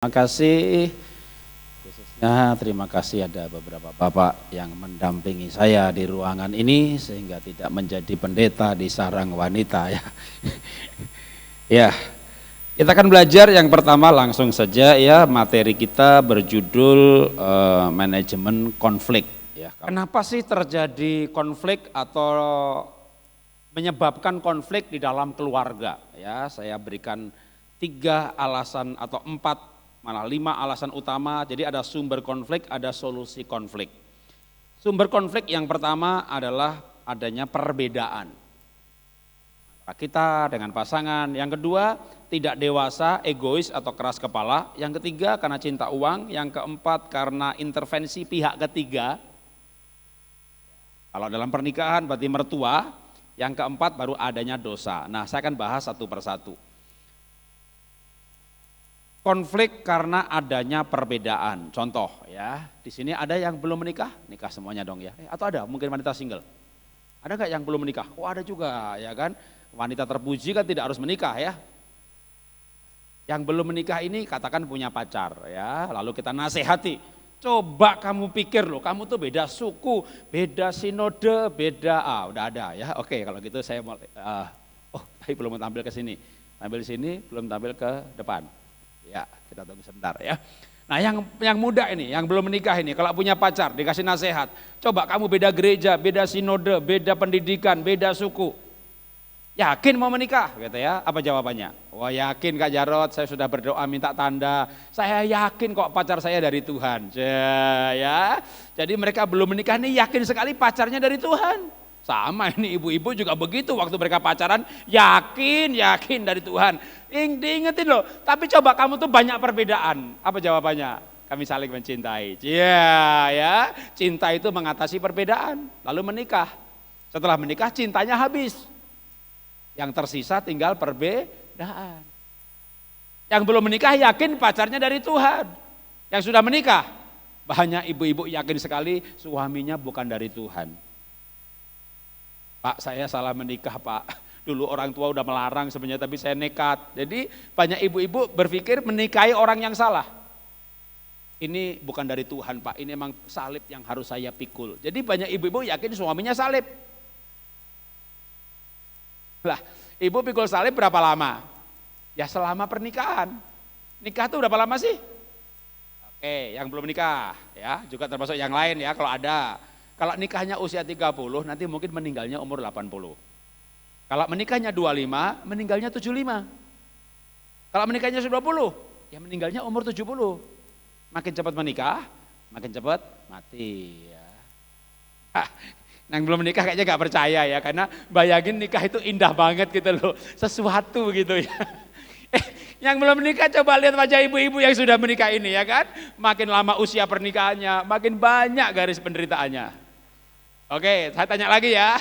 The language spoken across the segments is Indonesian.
Terima kasih, khususnya terima kasih ada beberapa bapak yang mendampingi saya di ruangan ini sehingga tidak menjadi pendeta di sarang wanita ya. Ya, kita akan belajar yang pertama langsung saja ya, materi kita berjudul manajemen konflik ya. Kenapa sih terjadi konflik atau menyebabkan konflik di dalam keluarga ya? Saya berikan 3 alasan atau 4 malah 5 alasan utama. Jadi ada sumber konflik, ada solusi konflik. Sumber konflik yang pertama adalah adanya perbedaan antara kita dengan pasangan. Yang kedua, tidak dewasa, egois atau keras kepala. Yang ketiga, karena cinta uang. Yang keempat, karena intervensi pihak ketiga. Kalau dalam pernikahan berarti mertua. Yang keempat baru adanya dosa. Nah, saya akan bahas satu persatu. Konflik karena adanya perbedaan. Contoh ya, di sini ada yang belum menikah, nikah semuanya dong ya. Atau ada mungkin wanita single. Ada nggak yang belum menikah? Oh ada juga ya kan. Wanita terpuji kan tidak harus menikah ya. Yang belum menikah ini katakan punya pacar ya. Lalu kita nasihati. Coba kamu pikir loh, kamu tuh beda suku, beda sinode, beda udah ada ya. Oke kalau gitu saya mau. Tapi belum tampil ke sini. Tampil di sini, belum tampil ke depan. Ya, kita tunggu sebentar ya. Nah yang muda ini, yang belum menikah ini, kalau punya pacar dikasih nasihat, coba kamu beda gereja, beda sinode, beda pendidikan, beda suku. Yakin mau menikah? Gitu ya. Apa jawabannya? Wah yakin Kak Jarot, saya sudah berdoa minta tanda. Saya yakin kok pacar saya dari Tuhan. Ya. Jadi mereka belum menikah nih yakin sekali pacarnya dari Tuhan. Sama ini ibu-ibu juga begitu waktu mereka pacaran yakin dari Tuhan. Diingetin loh, tapi coba kamu tuh banyak perbedaan. Apa jawabannya? Kami saling mencintai. Ya, cinta itu mengatasi perbedaan. Lalu menikah. Setelah menikah cintanya habis. Yang tersisa tinggal perbedaan. Yang belum menikah yakin pacarnya dari Tuhan. Yang sudah menikah, banyak ibu-ibu yakin sekali suaminya bukan dari Tuhan. Pak saya salah menikah Pak, dulu orang tua udah melarang sebenarnya tapi saya nekat. Jadi banyak ibu-ibu berpikir menikahi orang yang salah. Ini bukan dari Tuhan Pak, ini emang salib yang harus saya pikul. Jadi banyak ibu-ibu yakin suaminya salib. Lah ibu pikul salib berapa lama? Ya selama pernikahan. Nikah tuh berapa lama sih? Oke yang belum nikah ya juga termasuk yang lain ya kalau ada. Kalau nikahnya usia 30 nanti mungkin meninggalnya umur 80. Kalau menikahnya 25 meninggalnya 75. Kalau menikahnya 20 ya meninggalnya umur 70. Makin cepat menikah makin cepat mati ya. Yang belum menikah kayaknya gak percaya ya karena bayangin nikah itu indah banget gitu loh. Sesuatu gitu ya. Yang belum menikah coba lihat wajah ibu-ibu yang sudah menikah ini ya kan. Makin lama usia pernikahannya makin banyak garis penderitaannya. Oke, saya tanya lagi ya.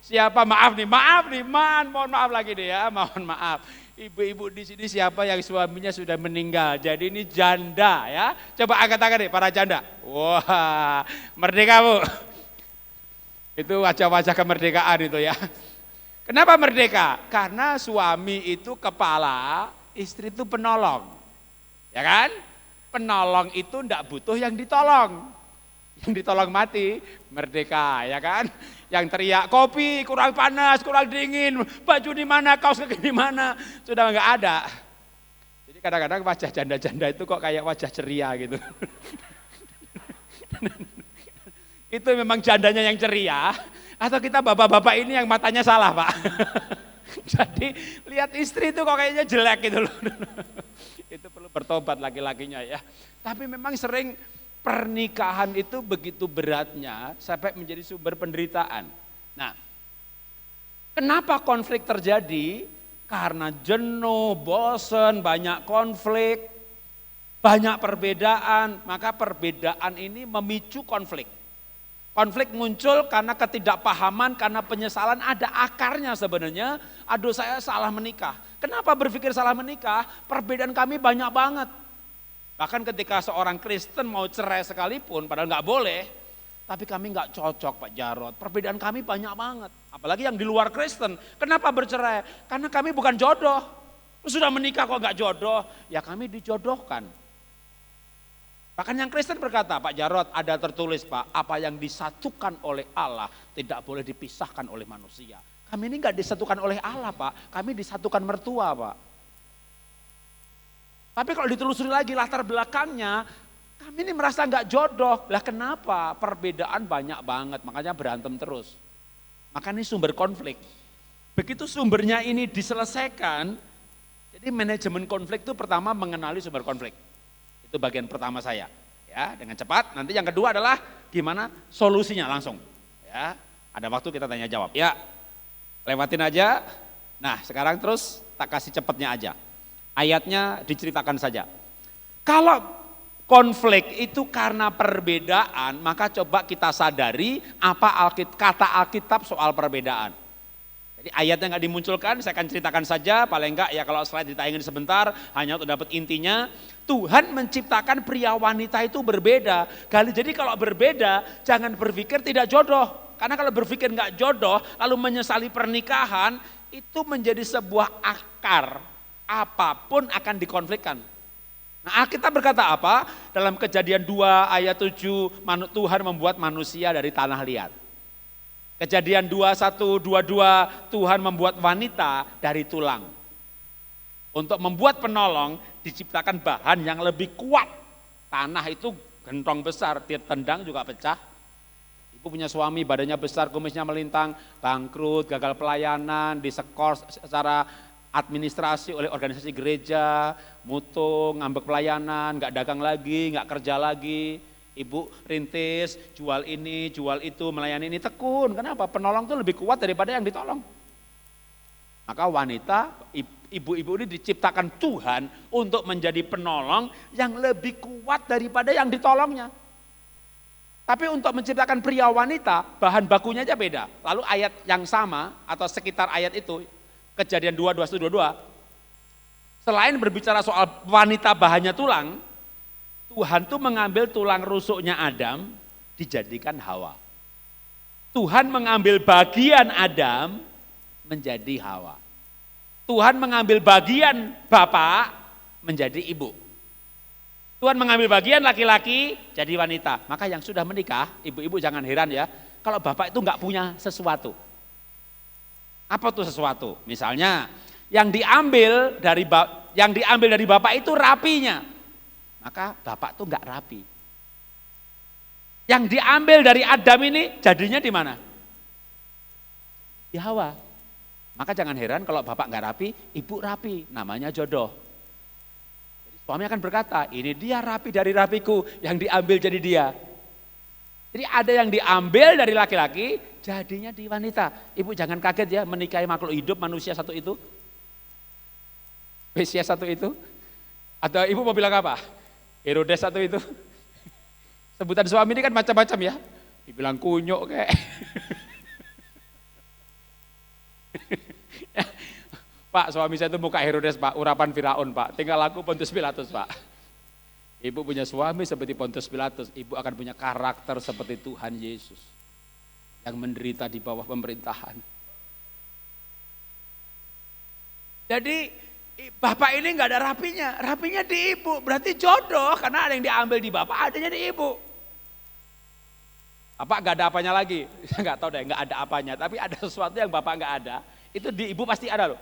Siapa maaf nih, mohon maaf lagi nih ya, mohon maaf. Ibu-ibu di sini siapa yang suaminya sudah meninggal? Jadi ini janda ya. Coba angkat tangan nih para janda. Wah, merdeka Bu. Itu wajah-wajah kemerdekaan itu ya. Kenapa merdeka? Karena suami itu kepala, istri itu penolong. Ya kan? Penolong itu enggak butuh yang ditolong. Yang ditolong mati, merdeka ya kan. Yang teriak kopi kurang panas, kurang dingin, baju di mana, kaos kaki di mana, sudah enggak ada. Jadi kadang-kadang wajah janda-janda itu kok kayak wajah ceria gitu. Itu memang jandanya yang ceria, atau kita bapak-bapak ini yang matanya salah Pak. Jadi lihat istri itu kok kayaknya jelek gitu loh. Itu perlu bertobat laki-lakinya ya. Tapi memang sering pernikahan itu begitu beratnya sampai menjadi sumber penderitaan. Nah, kenapa konflik terjadi? Karena jenuh, bosan, banyak konflik, banyak perbedaan, maka perbedaan ini memicu konflik. Konflik muncul karena ketidakpahaman, karena penyesalan, ada akarnya sebenarnya. Aduh saya salah menikah. Kenapa berpikir salah menikah? Perbedaan kami banyak banget. Bahkan ketika seorang Kristen mau cerai sekalipun, padahal nggak boleh, tapi kami nggak cocok Pak Jarot. Perbedaan kami banyak banget. Apalagi yang di luar Kristen. Kenapa bercerai? Karena kami bukan jodoh. Sudah menikah kok nggak jodoh? Ya kami dijodohkan. Bahkan yang Kristen berkata, Pak Jarod, ada tertulis Pak, apa yang disatukan oleh Allah tidak boleh dipisahkan oleh manusia. Kami ini enggak disatukan oleh Allah Pak, kami disatukan mertua Pak. Tapi kalau ditelusuri lagi latar belakangnya, kami ini merasa enggak jodoh. Lah kenapa? Perbedaan banyak banget, makanya berantem terus. Makanya ini sumber konflik. Begitu sumbernya ini diselesaikan, jadi manajemen konflik itu pertama mengenali sumber konflik. Itu bagian pertama saya, ya dengan cepat. Nanti yang kedua adalah gimana solusinya langsung, ya. Ada waktu kita tanya jawab, ya. Lewatin aja. Nah sekarang terus tak kasih cepatnya aja. Ayatnya diceritakan saja. Kalau konflik itu karena perbedaan, maka coba kita sadari apa kata Alkitab soal perbedaan. Jadi ayatnya nggak dimunculkan, saya akan ceritakan saja, paling enggak ya kalau slide ditayangin sebentar, hanya untuk dapat intinya. Tuhan menciptakan pria wanita itu berbeda. Jadi kalau berbeda, jangan berpikir tidak jodoh. Karena kalau berpikir nggak jodoh, lalu menyesali pernikahan, itu menjadi sebuah akar. Apapun akan dikonflikkan. Nah Alkitab berkata apa? Dalam Kejadian 2 ayat 7, Tuhan membuat manusia dari tanah liat. Kejadian 21, 22, Tuhan membuat wanita dari tulang. Untuk membuat penolong diciptakan bahan yang lebih kuat. Tanah itu gentong besar, tendang juga pecah. Ibu punya suami badannya besar, kumisnya melintang, bangkrut, gagal pelayanan, disekor secara administrasi oleh organisasi gereja, mutung, ngambek pelayanan, gak dagang lagi, gak kerja lagi. Ibu rintis, jual ini, jual itu, melayani ini, tekun. Kenapa? Penolong itu lebih kuat daripada yang ditolong. Maka wanita, ibu-ibu ini diciptakan Tuhan untuk menjadi penolong yang lebih kuat daripada yang ditolongnya. Tapi untuk menciptakan pria wanita, bahan bakunya aja beda. Lalu ayat yang sama atau sekitar ayat itu, Kejadian 2, 21, 22, selain berbicara soal wanita bahannya tulang, Tuhan tuh mengambil tulang rusuknya Adam, dijadikan Hawa. Tuhan mengambil bagian Adam, menjadi Hawa. Tuhan mengambil bagian bapak, menjadi ibu. Tuhan mengambil bagian laki-laki, jadi wanita. Maka yang sudah menikah, ibu-ibu jangan heran ya, kalau bapak itu enggak punya sesuatu. Apa tuh sesuatu? Misalnya, yang diambil dari bapak itu rapinya. Maka bapak tuh enggak rapi. Yang diambil dari Adam ini jadinya di mana? Di Hawa. Maka jangan heran kalau bapak enggak rapi, ibu rapi, namanya jodoh. Jadi suami akan berkata, ini dia rapi dari rapiku, yang diambil jadi dia. Jadi ada yang diambil dari laki-laki, jadinya di wanita. Ibu jangan kaget ya menikahi makhluk hidup manusia satu itu. Spesies satu itu. Atau ibu mau bilang apa? Herodes satu itu. Sebutan suami ini kan macam-macam ya. Dibilang kunyuk kayak. Pak, suami saya itu muka Herodes Pak, urapan Firaun Pak. Tinggal aku Pontius Pilatus Pak. Ibu punya suami seperti Pontius Pilatus, ibu akan punya karakter seperti Tuhan Yesus. Yang menderita di bawah pemerintahan. Jadi bapak ini enggak ada rapinya, rapinya di ibu, berarti jodoh karena ada yang diambil di bapak, adanya di ibu. Bapak enggak ada apanya lagi, saya enggak tahu deh, enggak ada apanya, tapi ada sesuatu yang bapak enggak ada, itu di ibu pasti ada loh.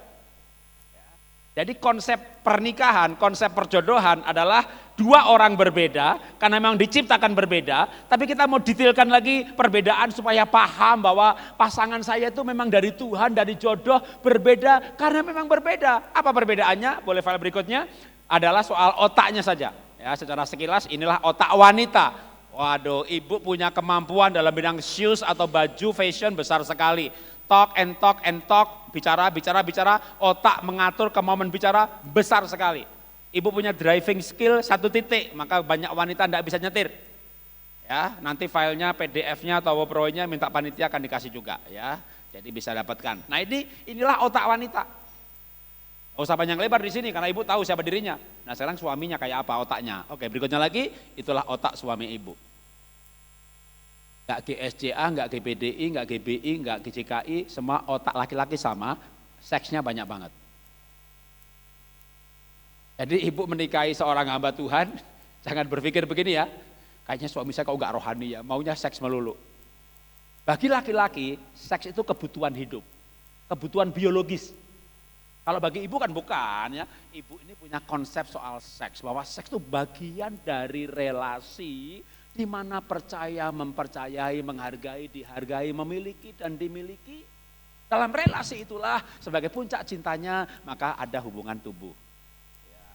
Jadi konsep pernikahan, konsep perjodohan adalah dua orang berbeda, karena memang diciptakan berbeda, tapi kita mau detailkan lagi perbedaan supaya paham bahwa pasangan saya itu memang dari Tuhan, dari jodoh, berbeda, karena memang berbeda. Apa perbedaannya? Boleh file berikutnya, adalah soal otaknya saja. Ya, secara sekilas inilah otak wanita. Waduh, ibu punya kemampuan dalam bidang shoes atau baju fashion besar sekali. Talk and talk and talk, bicara, otak mengatur kemauan bicara besar sekali. Ibu punya driving skill 1 titik, maka banyak wanita tidak bisa nyetir. Ya, nanti filenya, PDF-nya atau PowerPoint-nya minta panitia akan dikasih juga ya. Jadi bisa dapatkan. Nah, inilah otak wanita. Gak usah panjang lebar di sini karena ibu tahu siapa dirinya. Nah, sekarang suaminya kayak apa otaknya. Oke, berikutnya lagi, itulah otak suami ibu. Enggak GSCA, enggak GPDI, enggak GBI, enggak GCKI, semua otak laki-laki sama, seksnya banyak banget. Jadi ibu menikahi seorang hamba Tuhan, Jangan berpikir begini ya, kayaknya suami saya kok nggak rohani ya, maunya seks melulu. Bagi laki-laki, seks itu kebutuhan hidup, kebutuhan biologis. Kalau bagi ibu kan bukan ya, ibu ini punya konsep soal seks, bahwa seks itu bagian dari relasi di mana percaya, mempercayai, menghargai, dihargai, memiliki dan dimiliki. Dalam relasi itulah sebagai puncak cintanya maka ada hubungan tubuh. Ya,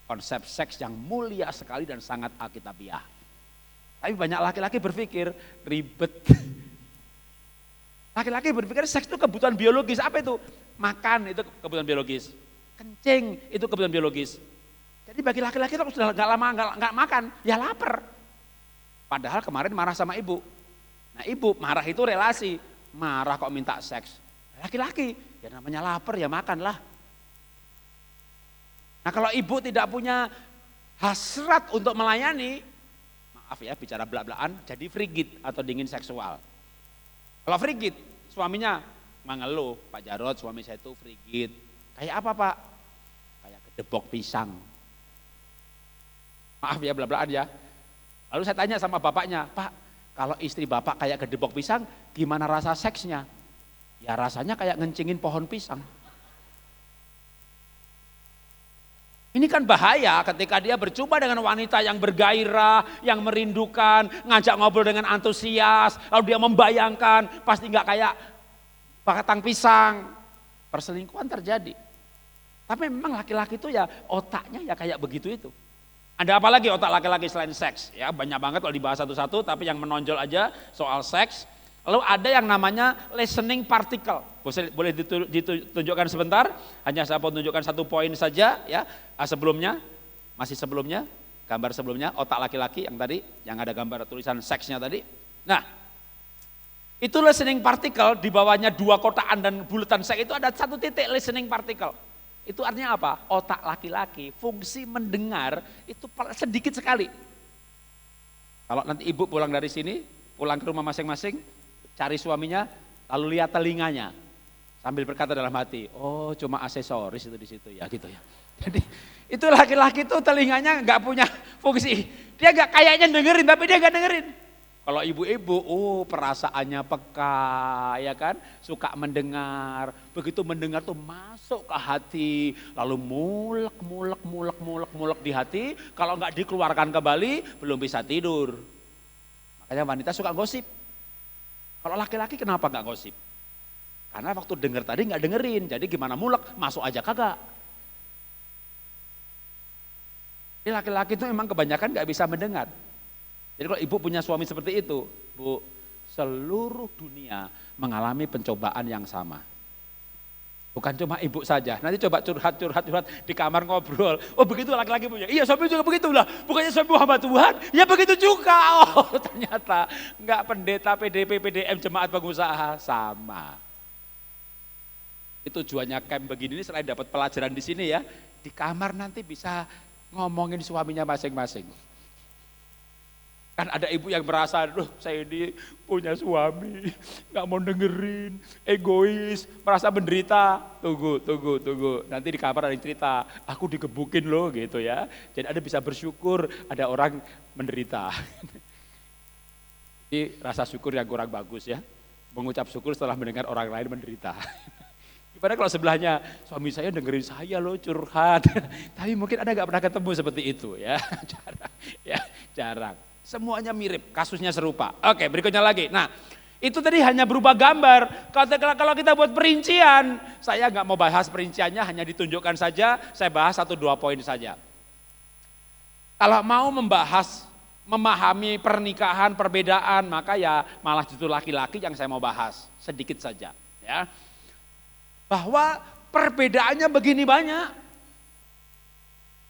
konsep seks yang mulia sekali dan sangat alkitabiah. Tapi banyak laki-laki berpikir ribet. Laki-laki berpikir seks itu kebutuhan biologis. Apa itu? Makan itu kebutuhan biologis. Kencing itu kebutuhan biologis. Jadi bagi laki-laki kalau sudah nggak lama nggak makan, ya lapar. Padahal kemarin marah sama ibu. Nah ibu marah itu relasi. Marah kok minta seks. Laki-laki, ya namanya lapar ya makanlah. Nah kalau ibu tidak punya hasrat untuk melayani, maaf ya bicara belak-belakan, jadi frigid atau dingin seksual. Kalau frigid, suaminya mengeluh, Pak Jarod suami saya itu frigid. Kayak apa Pak? Kayak gedebok pisang. Maaf ya belak-belakan ya. Lalu saya tanya sama bapaknya, Pak kalau istri bapak kayak gedebok pisang, gimana rasa seksnya? Ya rasanya kayak ngencingin pohon pisang. Ini kan bahaya ketika dia berjumpa dengan wanita yang bergairah, yang merindukan, ngajak ngobrol dengan antusias, lalu dia membayangkan pasti nggak kayak batang pisang. Perselingkuhan terjadi. Tapi memang laki-laki itu ya otaknya ya kayak begitu itu. Ada apa lagi otak laki-laki selain seks? Ya banyak banget kalau dibahas satu-satu, tapi yang menonjol aja soal seks. Lalu ada yang namanya listening particle. Boleh ditunjukkan sebentar, hanya saya mau tunjukkan satu poin saja ya. Sebelumnya, gambar sebelumnya, otak laki-laki yang tadi, yang ada gambar tulisan seksnya tadi. Nah, itu listening particle, di bawahnya 2 kotaan dan bulatan seks itu ada 1 titik listening particle. Itu artinya apa? Otak laki-laki, fungsi mendengar itu sedikit sekali. Kalau nanti ibu pulang dari sini, pulang ke rumah masing-masing, cari suaminya, lalu lihat telinganya, sambil berkata dalam hati, oh cuma aksesoris itu di situ ya gitu ya. Jadi itu laki-laki itu telinganya nggak punya fungsi, dia nggak kayaknya dengerin tapi dia nggak dengerin. Kalau ibu-ibu, perasaannya peka, ya kan, suka mendengar, begitu mendengar tuh masuk ke hati, lalu mulek di hati, kalau nggak dikeluarkan kembali belum bisa tidur. Makanya wanita suka gosip. Kalau laki-laki kenapa nggak gosip? Karena waktu denger tadi nggak dengerin, jadi gimana mulek, masuk aja kagak. Jadi laki-laki itu memang kebanyakan nggak bisa mendengar. Jadi kalau ibu punya suami seperti itu, Bu, seluruh dunia mengalami pencobaan yang sama. Bukan cuma ibu saja, nanti coba curhat di kamar ngobrol. Oh begitu laki-laki punya, iya suami juga begitu lah. Bukannya suami hamba Tuhan, ya begitu juga. Oh ternyata enggak pendeta, PDP, PDM, jemaat pengusaha, sama. Itu tujuannya camp begini selain dapat pelajaran di sini ya, di kamar nanti bisa ngomongin suaminya masing-masing. Kan ada ibu yang merasa, saya ini punya suami, gak mau dengerin, egois, merasa menderita. Tunggu. Nanti di kamar ada yang cerita, aku digebukin loh gitu ya. Jadi ada bisa bersyukur, ada orang menderita. Ini rasa syukur yang kurang bagus ya. Mengucap syukur setelah mendengar orang lain menderita. Gimana kalau sebelahnya, suami saya dengerin saya loh curhat. Tapi mungkin Anda gak pernah ketemu seperti itu ya. Jarang. Semuanya mirip, kasusnya serupa. Oke, berikutnya lagi. Nah, itu tadi hanya berupa gambar. Kalau kita buat perincian, saya nggak mau bahas perinciannya, hanya ditunjukkan saja. Saya bahas 1-2 poin saja. Kalau mau memahami pernikahan, perbedaan, maka ya malah justru laki-laki yang saya mau bahas. Sedikit saja. Ya, bahwa perbedaannya begini banyak.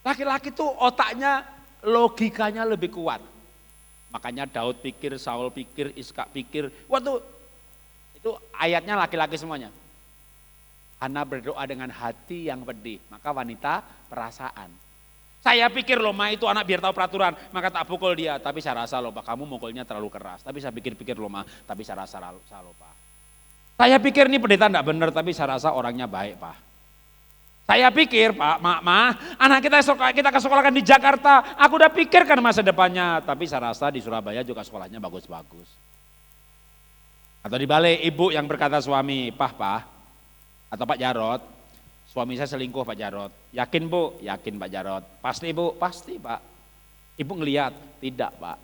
Laki-laki tuh otaknya, logikanya lebih kuat. Makanya Daud pikir, Saul pikir, Iskak pikir. Waktu itu ayatnya laki-laki semuanya. Hana berdoa dengan hati yang pedih, maka wanita perasaan. Saya pikir loh, Ma itu anak biar tahu peraturan, maka tak pukul dia. Tapi saya rasa loh, Pak, kamu mukulnya terlalu keras. Tapi saya pikir-pikir loh, Ma, tapi saya rasa loh, Pak. Saya pikir ini pendeta enggak benar, tapi saya rasa orangnya baik, Pak. Saya pikir Pak, anak kita kesekolahkan di Jakarta, aku udah pikirkan masa depannya. Tapi saya rasa di Surabaya juga sekolahnya bagus-bagus. Atau dibalik, ibu yang berkata suami, Pak, atau Pak Jarot, suami saya selingkuh Pak Jarot. Yakin Bu? Yakin Pak Jarot. Pasti Bu? Pasti Pak. Ibu ngelihat? Tidak Pak.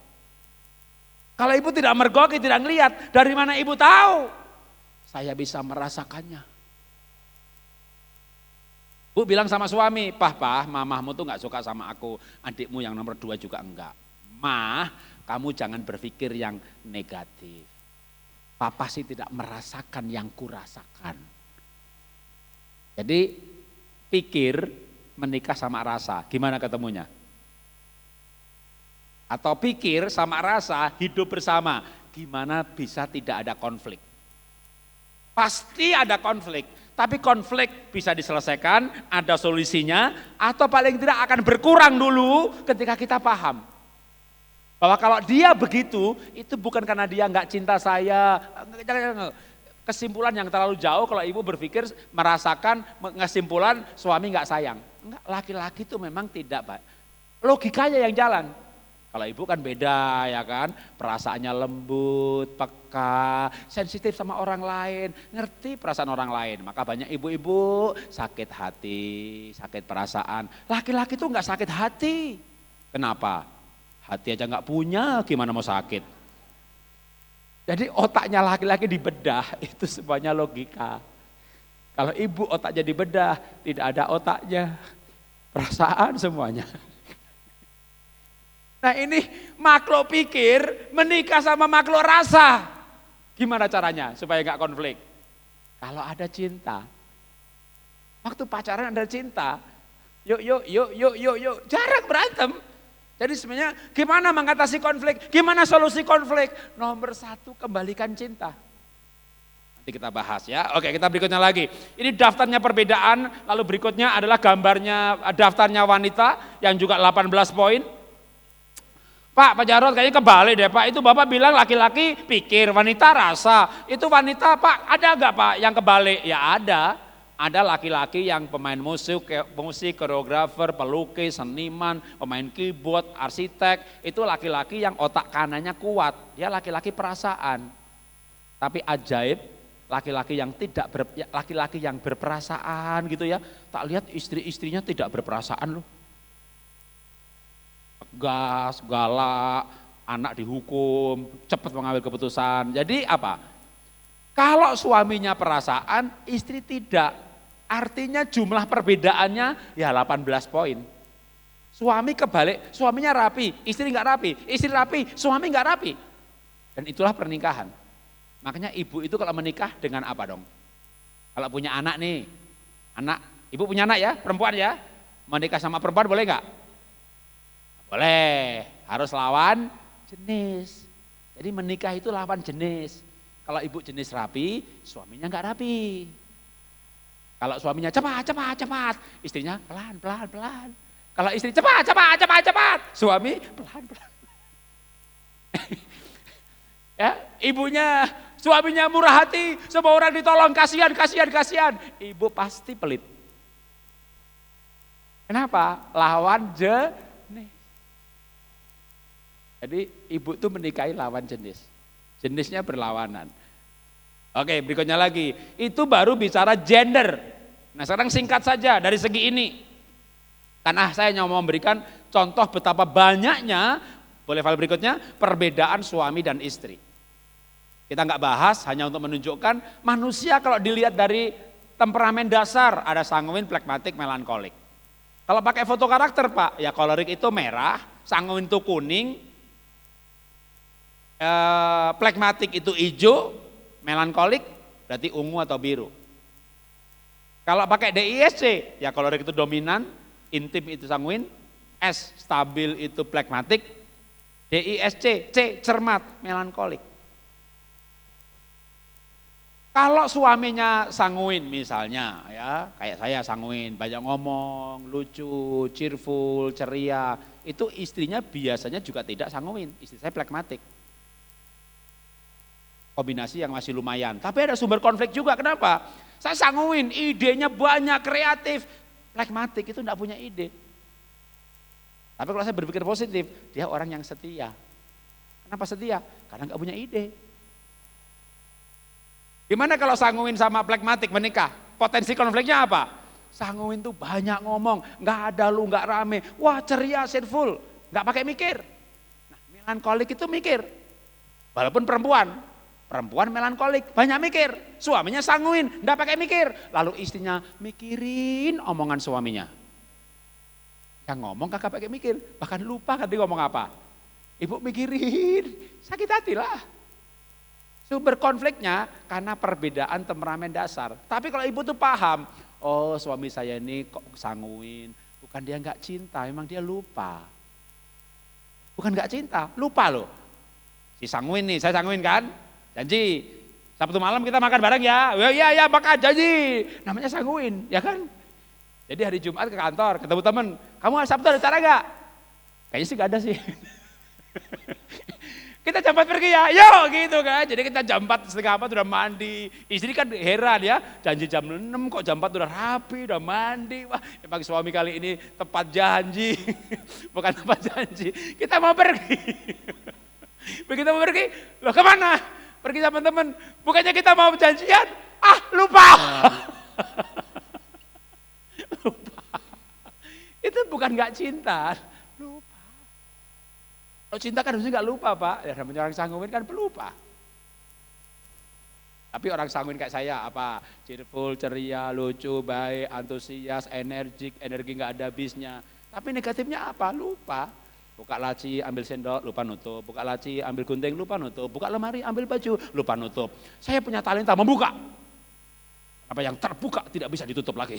Kalau ibu tidak mergoki, tidak ngelihat, dari mana ibu tahu? Saya bisa merasakannya. Bu bilang sama suami, Pak, mamahmu tuh gak suka sama aku, adikmu yang nomor 2 juga enggak. Mah, kamu jangan berpikir yang negatif. Papa sih tidak merasakan yang kurasakan. Jadi pikir menikah sama rasa, gimana ketemunya? Atau pikir sama rasa hidup bersama, gimana bisa tidak ada konflik? Pasti ada konflik, tapi konflik bisa diselesaikan, ada solusinya, atau paling tidak akan berkurang dulu ketika kita paham. Bahwa kalau dia begitu, itu bukan karena dia nggak cinta saya. Kesimpulan yang terlalu jauh kalau ibu berpikir merasakan kesimpulan suami nggak sayang. Enggak, laki-laki itu memang tidak, Pak. Logikanya yang jalan. Kalau ibu kan beda ya kan, perasaannya lembut, peka, sensitif sama orang lain, ngerti perasaan orang lain. Maka banyak ibu-ibu sakit hati, sakit perasaan. Laki-laki tuh nggak sakit hati. Kenapa? Hati aja nggak punya, gimana mau sakit? Jadi otaknya laki-laki dibedah, itu semuanya logika. Kalau ibu otaknya dibedah, tidak ada otaknya, perasaan semuanya. Nah ini makhluk pikir menikah sama makhluk rasa. Gimana caranya supaya gak konflik? Kalau ada cinta. Waktu pacaran ada cinta. Yuk. Jarang berantem. Jadi sebenarnya gimana mengatasi konflik? Gimana solusi konflik? Nomor 1 kembalikan cinta. Nanti kita bahas ya. Oke, kita berikutnya lagi. Ini daftarnya perbedaan. Lalu berikutnya adalah gambarnya daftarnya wanita yang juga 18 poin. Pak Jarot kayaknya kebalik deh Pak, itu Bapak bilang laki-laki pikir, wanita rasa. Itu wanita Pak, ada gak Pak yang kebalik? Ya ada laki-laki yang pemain musik, koreografer, pelukis, seniman, pemain keyboard, arsitek. Itu laki-laki yang otak kanannya kuat, dia laki-laki perasaan. Tapi ajaib, laki-laki yang berperasaan gitu ya. Tak lihat istri-istrinya tidak berperasaan loh. Gas, galak, anak dihukum, cepat mengambil keputusan. Jadi apa? Kalau suaminya perasaan, istri tidak. Artinya jumlah perbedaannya ya 18 poin. Suami kebalik, suaminya rapi, istri enggak rapi, istri rapi, suami enggak rapi. Dan itulah pernikahan. Makanya ibu itu kalau menikah dengan apa dong? Kalau punya anak nih, ibu punya anak ya, perempuan ya, menikah sama perempuan boleh enggak? Boleh, harus lawan jenis. Jadi menikah itu lawan jenis. Kalau ibu jenis rapi, suaminya enggak rapi. Kalau suaminya cepat, istrinya pelan. Kalau istri cepat, suami pelan. Ya, suaminya murah hati, semua orang ditolong, kasihan. Ibu pasti pelit. Kenapa? Lawan jenis. Jadi ibu tuh menikahi lawan jenis. Jenisnya berlawanan. Oke, berikutnya lagi. Itu baru bicara gender. Nah sekarang singkat saja dari segi ini. Karena saya mau memberikan contoh betapa banyaknya, boleh file berikutnya, perbedaan suami dan istri. Kita nggak bahas, hanya untuk menunjukkan manusia kalau dilihat dari temperamen dasar, ada sanguin, plekmatik, melankolik. Kalau pakai foto karakter Pak, ya kolerik itu merah, sanguin itu kuning, plekmatik itu hijau, melankolik berarti ungu atau biru. Kalau pakai DISC, ya kolerik itu dominan, intim itu sanguin, S stabil itu plekmatik, DISC, C cermat, melankolik. Kalau suaminya sanguin misalnya, ya kayak saya sanguin, banyak ngomong, lucu, cheerful, ceria, itu istrinya biasanya juga tidak sanguin, istri saya plekmatik. Kombinasi yang masih lumayan, tapi ada sumber konflik juga. Kenapa? Saya sanguin, idenya banyak, kreatif, Pragmatik itu enggak punya ide. Tapi kalau saya berpikir positif, dia orang yang setia. Kenapa setia? Karena enggak punya ide. Gimana kalau Sanguin sama pragmatik menikah? Potensi konfliknya apa? Sanguin tuh banyak ngomong, enggak ada lu, enggak rame. Wah ceria, cheerful, enggak pakai mikir. Nah, melankolik itu mikir. Walaupun perempuan melankolik, banyak mikir. Suaminya sanguin, enggak pakai mikir. Lalu istrinya mikirin omongan suaminya. Yang ngomong kagak pakai mikir, bahkan lupa kan dia ngomong apa. Ibu mikirin, sakit hati lah. Sumber konfliknya karena perbedaan temperamen dasar. Tapi kalau ibu tuh paham, oh suami saya ini kok sanguin, bukan dia nggak cinta, memang dia lupa. Bukan nggak cinta, lupa loh. Si sanguin nih, saya sanguin kan, janji Sabtu malam kita makan bareng ya. Ya makan janji. Namanya sanguin, ya kan? Jadi hari Jumat ke kantor, ketemu temen, kamu Sabtu ada acara nggak? Kayaknya sih nggak ada sih. Kita jam 4 pergi ya, yuk gitu kan. Jadi kita jam 4, setengah 4 udah mandi. Istri kan heran ya, janji jam 6 kok jam 4 udah rapi, udah mandi. Wah emang suami kali ini tepat janji, bukan tepat janji. Kita mau pergi. Begitu mau pergi, loh kemana? Pergi sama temen, bukannya kita mau janjian? Ah lupa. Lupa. Itu bukan gak cinta, lupa. Kalau cinta kan harusnya gak lupa Pak, ya namanya orang sanguin kan pelupa. Tapi orang sanguin kayak saya apa? Cheerful, ceria, lucu, baik, antusias, energik, energi gak ada habisnya. Tapi negatifnya apa? Lupa. Buka laci, ambil sendok, lupa nutup. Buka laci, ambil gunting, lupa nutup. Buka lemari, ambil baju, lupa nutup. Saya punya talenta membuka. Apa yang terbuka tidak bisa ditutup lagi.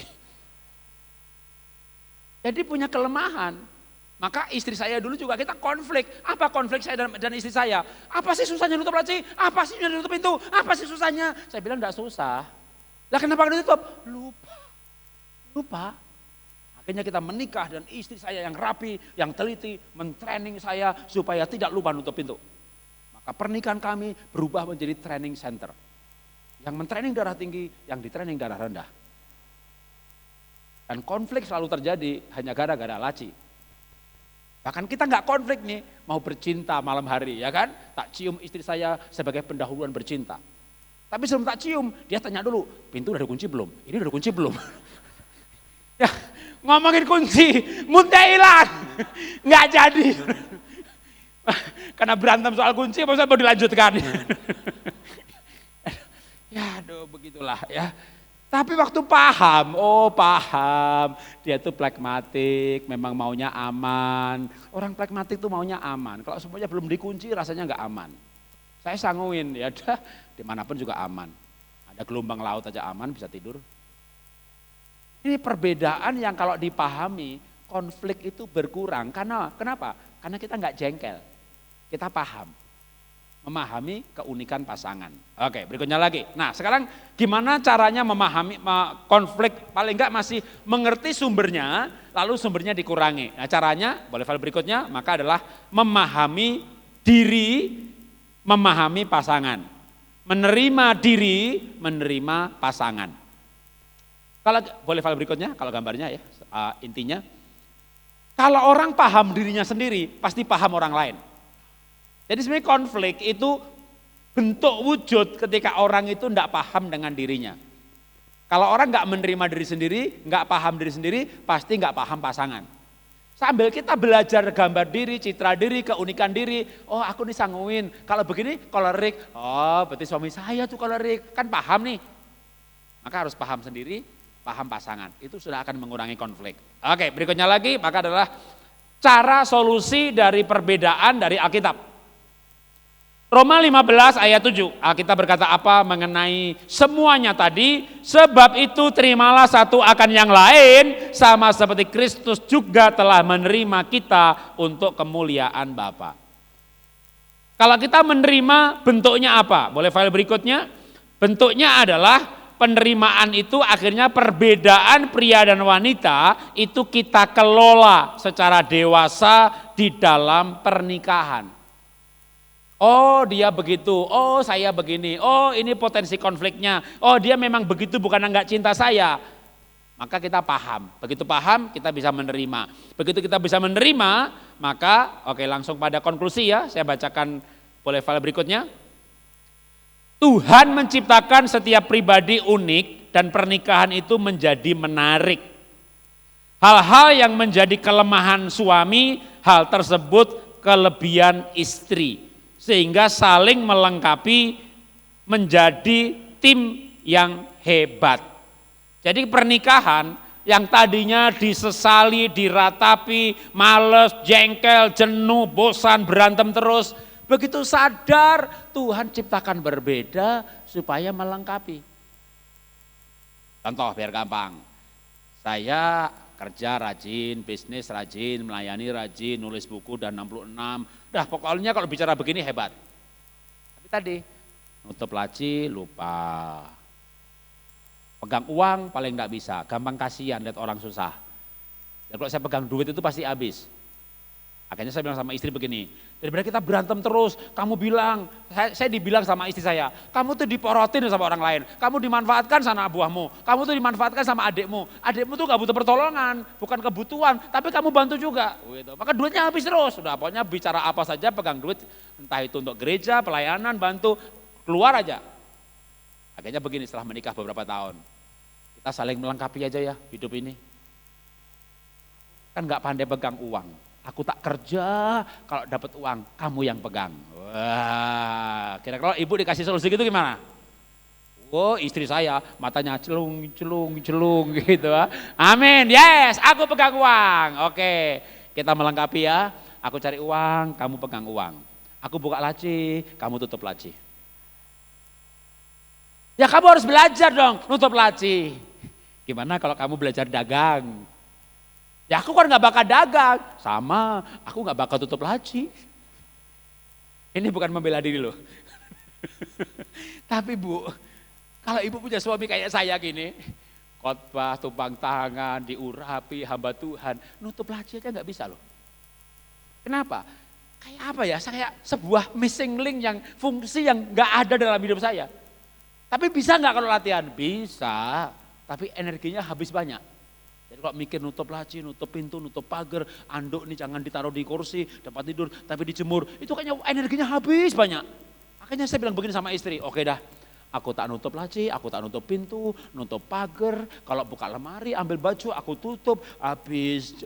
Jadi punya kelemahan. Maka istri saya dulu juga kita konflik. Apa konflik saya dan istri saya? Apa sih susahnya nutup laci? Apa sih susahnya nutup pintu? Apa sih susahnya? Saya bilang enggak susah. Lah kenapa enggak ditutup? Lupa. Akhirnya kita menikah dan istri saya yang rapi, yang teliti, mentraining saya supaya tidak lupa nutup pintu. Maka pernikahan kami berubah menjadi training center. Yang mentraining darah tinggi, yang ditraining darah rendah. Dan konflik selalu terjadi hanya gara-gara laci. Bahkan kita nggak konflik nih, mau bercinta malam hari ya kan, tak cium istri saya sebagai pendahuluan bercinta. Tapi sebelum tak cium, dia tanya dulu, pintu udah dikunci belum? Ini udah dikunci belum? Ya ngomongin kunci, muntah hilang, nggak jadi. Karena berantem soal kunci, maksudnya mau dilanjutkan. Ya aduh begitulah ya. Tapi waktu paham, dia tuh pragmatik, memang maunya aman. Orang pragmatik tuh maunya aman, kalau semuanya belum dikunci rasanya nggak aman. Saya sanguin, ya udah dimanapun juga aman. Ada gelombang laut aja aman, bisa tidur. Ini perbedaan yang kalau dipahami, konflik itu berkurang. Kenapa? Karena kita nggak jengkel, kita paham. Memahami keunikan pasangan. Oke, berikutnya lagi. Nah, sekarang gimana caranya memahami konflik, paling enggak masih mengerti sumbernya, lalu sumbernya dikurangi. Nah, caranya, boleh file berikutnya, maka adalah memahami diri, memahami pasangan. Menerima diri, menerima pasangan. Kalau boleh file berikutnya, kalau gambarnya ya, intinya. Kalau orang paham dirinya sendiri, pasti paham orang lain. Jadi sebenarnya konflik itu bentuk wujud ketika orang itu tidak paham dengan dirinya. Kalau orang nggak menerima diri sendiri, nggak paham diri sendiri, pasti nggak paham pasangan. Sambil kita belajar gambar diri, citra diri, keunikan diri, oh aku nih sanguin, kalau begini kolerik, oh berarti suami saya tuh kolerik, kan paham nih. Maka harus paham sendiri, paham pasangan, itu sudah akan mengurangi konflik. Oke, berikutnya lagi, maka adalah cara solusi dari perbedaan dari Alkitab. Roma 15 ayat 7, Alkitab berkata apa mengenai semuanya tadi, sebab itu terimalah satu akan yang lain, sama seperti Kristus juga telah menerima kita untuk kemuliaan Bapa. Kalau kita menerima bentuknya apa? Boleh file berikutnya? Bentuknya adalah penerimaan itu akhirnya perbedaan pria dan wanita itu kita kelola secara dewasa di dalam pernikahan. Oh dia begitu, oh saya begini, oh ini potensi konfliknya, oh dia memang begitu bukan enggak cinta saya. Maka kita paham, begitu paham kita bisa menerima. Begitu kita bisa menerima, maka oke langsung pada konklusi ya, saya bacakan boleh file berikutnya. Tuhan menciptakan setiap pribadi unik dan pernikahan itu menjadi menarik. Hal-hal yang menjadi kelemahan suami, hal tersebut kelebihan istri. Sehingga saling melengkapi menjadi tim yang hebat. Jadi pernikahan yang tadinya disesali, diratapi, males, jengkel, jenuh, bosan, berantem terus. Begitu sadar Tuhan ciptakan berbeda supaya melengkapi. Contoh biar gampang. Saya kerja rajin, bisnis rajin, melayani rajin, nulis buku dan 66. Dah pokoknya kalau bicara begini hebat. Tapi tadi nutup laci lupa. Pegang uang paling enggak bisa, gampang kasihan lihat orang susah. Dan kalau saya pegang duit itu pasti habis. Akhirnya saya bilang sama istri begini, daripada kita berantem terus, kamu bilang, saya dibilang sama istri saya, kamu tuh diporotin sama orang lain, kamu dimanfaatkan sama buahmu, kamu tuh dimanfaatkan sama adikmu tuh gak butuh pertolongan, bukan kebutuhan, tapi kamu bantu juga. Gitu. Maka duitnya habis terus, udah pokoknya bicara apa saja pegang duit, entah itu untuk gereja, pelayanan, bantu, keluar aja. Akhirnya begini setelah menikah beberapa tahun, kita saling melengkapi aja ya hidup ini. Kan gak pandai pegang uang. Aku tak kerja, kalau dapat uang kamu yang pegang. Wah, kira-kira ibu dikasih solusi gitu gimana? Oh istri saya matanya celung gitu. Amin, yes aku pegang uang. Oke, kita melengkapi ya. Aku cari uang, kamu pegang uang. Aku buka laci, kamu tutup laci. Ya kamu harus belajar dong nutup laci. Gimana kalau kamu belajar dagang? Ya aku kan gak bakal dagang, sama aku gak bakal tutup laci. Ini bukan membela diri loh. Tapi Bu, kalau ibu punya suami kayak saya gini, khotbah, tumpang tangan, diurapi, hamba Tuhan, nutup laci aja gak bisa loh. Kenapa? Kayak apa ya, kayak sebuah missing link yang fungsi yang gak ada dalam hidup saya. Tapi bisa gak kalau latihan? Bisa, tapi energinya habis banyak. Jadi kalau mikir nutup laci, nutup pintu, nutup pagar, anduk nih jangan ditaruh di kursi, tempat tidur, tapi dijemur, itu kayaknya energinya habis banyak. Akhirnya saya bilang begini sama istri, oke dah, aku tak nutup laci, aku tak nutup pintu, nutup pagar, kalau buka lemari, ambil baju, aku tutup, habis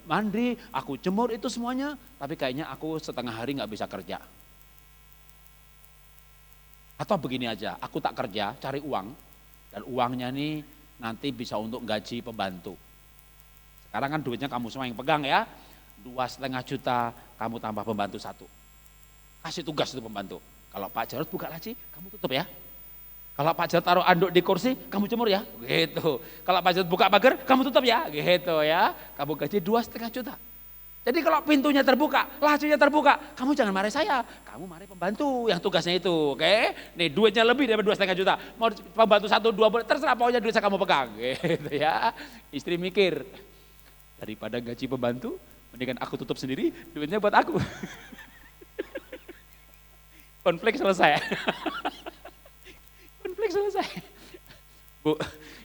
mandi, aku jemur itu semuanya, tapi kayaknya aku setengah hari gak bisa kerja. Atau begini aja, aku tak kerja, cari uang, dan uangnya nih nanti bisa untuk gaji pembantu. Sekarang kan duitnya kamu semua yang pegang ya, 2,5 juta kamu tambah pembantu 1. Kasih tugas itu pembantu. Kalau Pak Jarod buka laci, kamu tutup ya. Kalau Pak Jarod taruh anduk di kursi, kamu jemur ya. Gitu. Kalau Pak Jarod buka pagar, kamu tutup ya. Gitu ya. Kamu gaji 2,5 juta. Jadi kalau pintunya terbuka, lacinya terbuka, kamu jangan marahi saya, kamu marahi pembantu yang tugasnya itu, oke? Nih duitnya lebih dari 2,5 juta, mau pembantu 1, 2, terserah pokoknya duit saya kamu pegang, gitu ya. Istri mikir, daripada gaji pembantu, mendingan aku tutup sendiri, duitnya buat aku. Konflik selesai. Konflik selesai. Bu,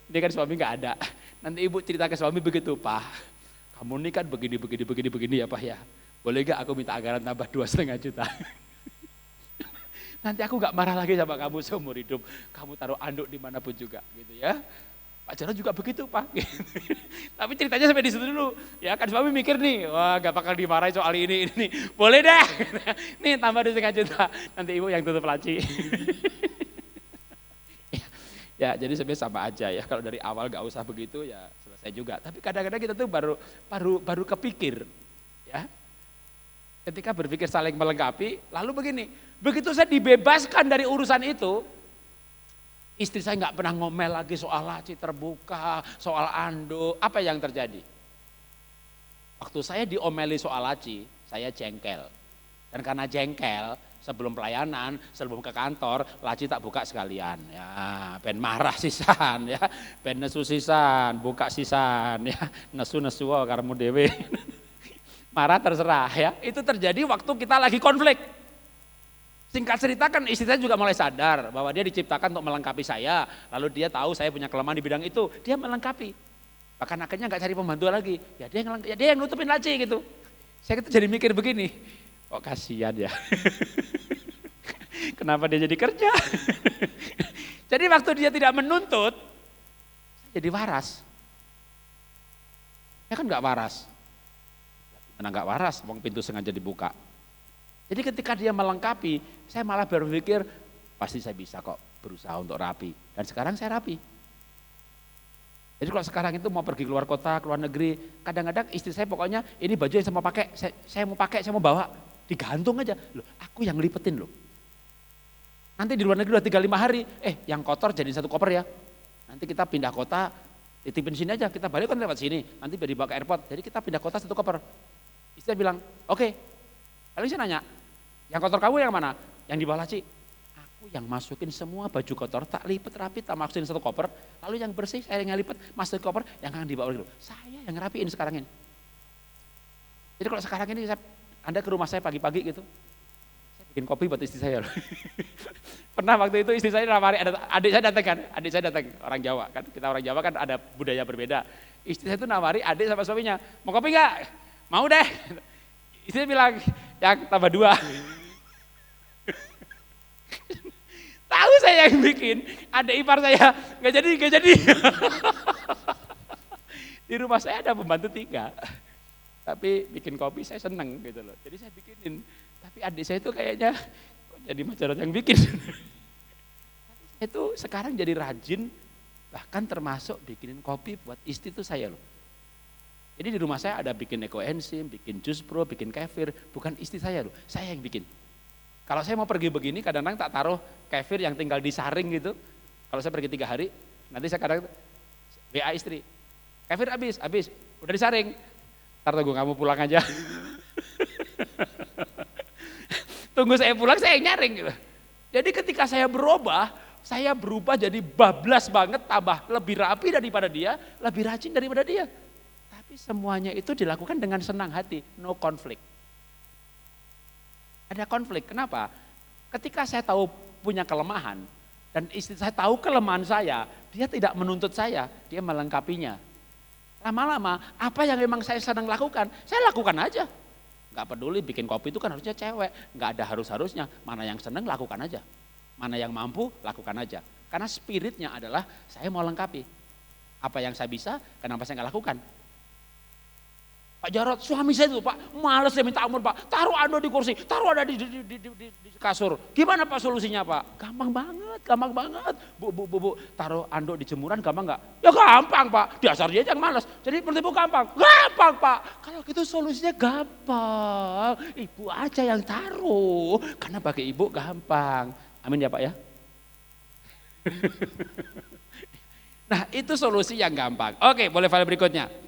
ini kan suami gak ada, nanti ibu cerita ke suami begitu, Pak. Kamu ini kan begini ya Pak ya. Boleh gak aku minta anggaran tambah 2,5 juta. Nanti aku gak marah lagi sama kamu seumur hidup. Kamu taruh anduk dimanapun juga gitu ya. Pak Jarod juga begitu Pak. Tapi ceritanya sampai di situ dulu. Ya kan suami mikir nih, wah gak bakal dimarahi soal ini. Boleh deh. Nih tambah 2,5 juta. Nanti ibu yang tutup laci. Ya jadi sebenarnya sama aja ya. Kalau dari awal gak usah begitu ya selesai juga. Tapi kadang-kadang kita tuh baru kepikir ya. Ketika berpikir saling melengkapi, lalu begini, begitu saya dibebaskan dari urusan itu, istri saya nggak pernah ngomel lagi soal laci terbuka, soal anduk, apa yang terjadi? Waktu saya diomeli soal laci, saya jengkel. Dan karena jengkel, sebelum pelayanan, sebelum ke kantor, laci tak buka sekalian. Ya, ben marah sisan ya, ben nesu sisan, buka sisan ya, nesu karemu dewe. Marah terserah ya. Itu terjadi waktu kita lagi konflik. Singkat cerita kan istri saya juga mulai sadar bahwa dia diciptakan untuk melengkapi saya. Lalu dia tahu saya punya kelemahan di bidang itu, dia melengkapi. Bahkan akhirnya nggak cari pembantu lagi, ya dia yang nutupin laci gitu. Saya jadi mikir begini, kok kasihan ya. Kenapa dia jadi kerja? Jadi waktu dia tidak menuntut, saya jadi waras. Ya kan nggak waras. Mana nggak waras, wong pintu sengaja dibuka. Jadi ketika dia melengkapi, saya malah berpikir pasti saya bisa kok berusaha untuk rapi. Dan sekarang saya rapi. Jadi kalau sekarang itu mau pergi keluar kota, keluar negeri, kadang-kadang istri saya pokoknya ini baju yang saya mau pakai, saya mau pakai, saya mau bawa, digantung aja. Loh, aku yang lipetin loh. Nanti di luar negeri udah 3-5 hari, yang kotor jadi satu koper ya. Nanti kita pindah kota, titipin sini aja, kita balik kan lewat sini, nanti biar dibawa ke airport. Jadi kita pindah kota satu koper. Istri bilang, oke. Lalu saya nanya, yang kotor kamu yang mana? Yang di bawah laci. Aku yang masukin semua baju kotor, tak lipet rapi, tak masukin satu koper. Lalu yang bersih saya yang lipet, masukin koper, yang akan dibawa dulu. Saya yang rapiin sekarang ini. Jadi kalau sekarang ini Anda ke rumah saya pagi-pagi gitu, saya bikin kopi buat istri saya. Pernah waktu itu istri saya nawari, adik saya datang orang Jawa kan, kita orang Jawa kan ada budaya berbeda. Istri saya itu nawari adik sama suaminya, mau kopi nggak? Mau deh. Istri bilang, yang tambah 2. Tahu saya yang bikin, adik ipar saya nggak jadi. Di rumah saya ada pembantu 3, tapi bikin kopi saya seneng gitu loh. Jadi saya bikinin, tapi adik saya itu kayaknya kok jadi majarot yang bikin. Saya itu sekarang jadi rajin, bahkan termasuk bikinin kopi buat istri itu saya loh. Jadi di rumah saya ada bikin ekoenzim, bikin jus pro, bikin kefir, bukan istri saya loh, saya yang bikin. Kalau saya mau pergi begini, kadang-kadang tak taruh kefir yang tinggal disaring gitu. Kalau saya pergi 3 hari, nanti saya kadang WA istri, kefir habis, udah disaring. Ntar tunggu kamu pulang aja. Tunggu saya pulang, saya yang nyaring gitu. Jadi ketika saya berubah jadi bablas banget, tambah lebih rapi daripada dia, lebih rajin daripada dia. Tapi semuanya itu dilakukan dengan senang hati, no konflik. Ada konflik, kenapa? Ketika saya tahu punya kelemahan, dan istri saya tahu kelemahan saya, dia tidak menuntut saya, dia melengkapinya. Lama-lama, apa yang memang saya sedang lakukan, saya lakukan aja. Gak peduli bikin kopi itu kan harusnya cewek, gak ada harus-harusnya, mana yang senang lakukan aja. Mana yang mampu, lakukan aja. Karena spiritnya adalah saya mau lengkapi. Apa yang saya bisa, kenapa saya gak lakukan? Pak Jarod, suami saya itu Pak, males dia minta ampun Pak, taruh Ando di kursi, taruh ada di kasur. Gimana Pak solusinya Pak? Gampang banget. Bu, taruh Ando di jemuran gampang gak? Ya gampang Pak, dasar dia yang males. Jadi bertemu gampang Pak. Kalau gitu solusinya gampang, ibu aja yang taruh, karena bagi ibu gampang. Amin ya Pak ya. Nah itu solusi yang gampang. Oke, boleh file berikutnya.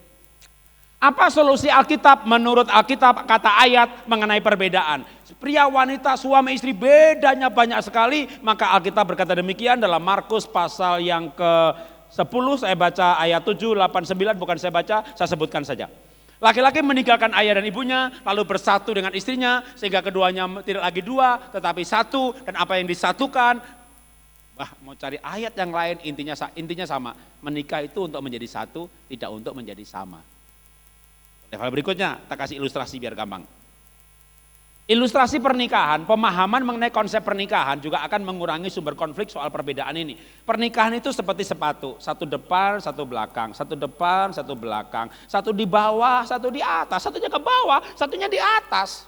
Apa solusi Alkitab? Menurut Alkitab kata ayat mengenai perbedaan. Pria, wanita, suami, istri bedanya banyak sekali. Maka Alkitab berkata demikian dalam Markus pasal yang ke-10. Saya baca ayat 7, 8, 9. Bukan saya baca, saya sebutkan saja. Laki-laki meninggalkan ayah dan ibunya lalu bersatu dengan istrinya. Sehingga keduanya tidak lagi 2 tetapi 1. Dan apa yang disatukan, mau cari ayat yang lain intinya sama. Menikah itu untuk menjadi satu, tidak untuk menjadi sama. Level berikutnya, kita kasih ilustrasi biar gampang. Ilustrasi pernikahan, pemahaman mengenai konsep pernikahan juga akan mengurangi sumber konflik soal perbedaan ini. Pernikahan itu seperti sepatu, satu depan, satu belakang, satu depan, satu belakang, satu di bawah, satu di atas, satunya ke bawah, satunya di atas.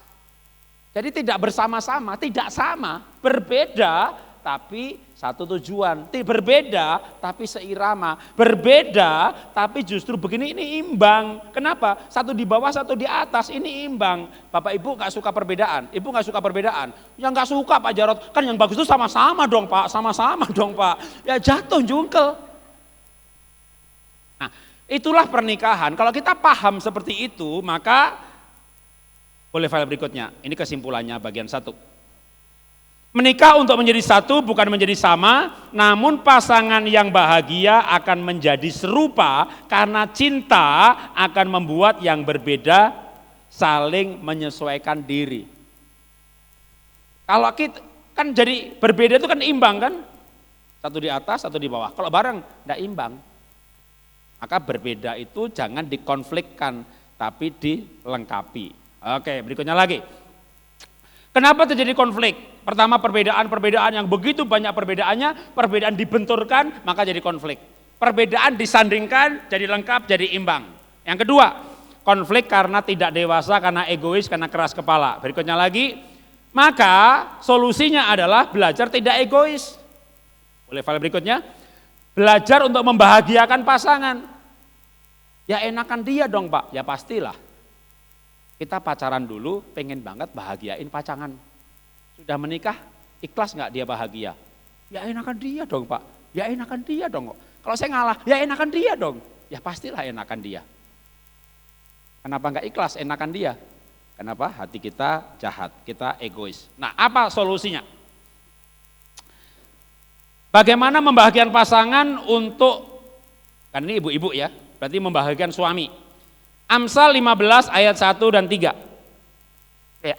Jadi tidak bersama-sama, tidak sama, berbeda tapi satu tujuan, berbeda tapi seirama, berbeda tapi justru begini ini imbang. Kenapa? Satu di bawah, satu di atas, ini imbang. Bapak Ibu gak suka perbedaan, Ibu gak suka perbedaan. Yang gak suka Pak Jarod, kan yang bagus itu sama-sama dong Pak, sama-sama dong Pak. Ya jatuh jungkel. Nah itulah pernikahan. Kalau kita paham seperti itu, maka boleh file berikutnya. Ini kesimpulannya bagian 1. Menikah untuk menjadi satu bukan menjadi sama, namun pasangan yang bahagia akan menjadi serupa karena cinta akan membuat yang berbeda saling menyesuaikan diri. Kan jadi berbeda itu kan imbang kan? Satu di atas, satu di bawah. Kalau bareng enggak imbang. Maka berbeda itu jangan dikonflikkan, tapi dilengkapi. Oke, berikutnya lagi. Kenapa terjadi konflik? Pertama perbedaan yang begitu banyak perbedaannya, perbedaan dibenturkan, maka jadi konflik. Perbedaan disandingkan, jadi lengkap, jadi imbang. Yang kedua, konflik karena tidak dewasa, karena egois, karena keras kepala. Berikutnya lagi, maka solusinya adalah belajar tidak egois. Boleh file berikutnya, belajar untuk membahagiakan pasangan. Ya enakan dia dong Pak, ya pastilah. Kita pacaran dulu, pengen banget bahagiain pasangan. Sudah menikah, ikhlas nggak dia bahagia? Ya enakan dia dong Pak, ya enakan dia dong. Kalau saya ngalah, ya enakan dia dong. Ya pastilah enakan dia. Kenapa nggak ikhlas enakan dia? Kenapa? Hati kita jahat, kita egois. Nah apa solusinya? Bagaimana membahagiakan pasangan untuk, kan ini ibu-ibu ya, berarti membahagiakan suami. Amsal 15 ayat 1 dan 3.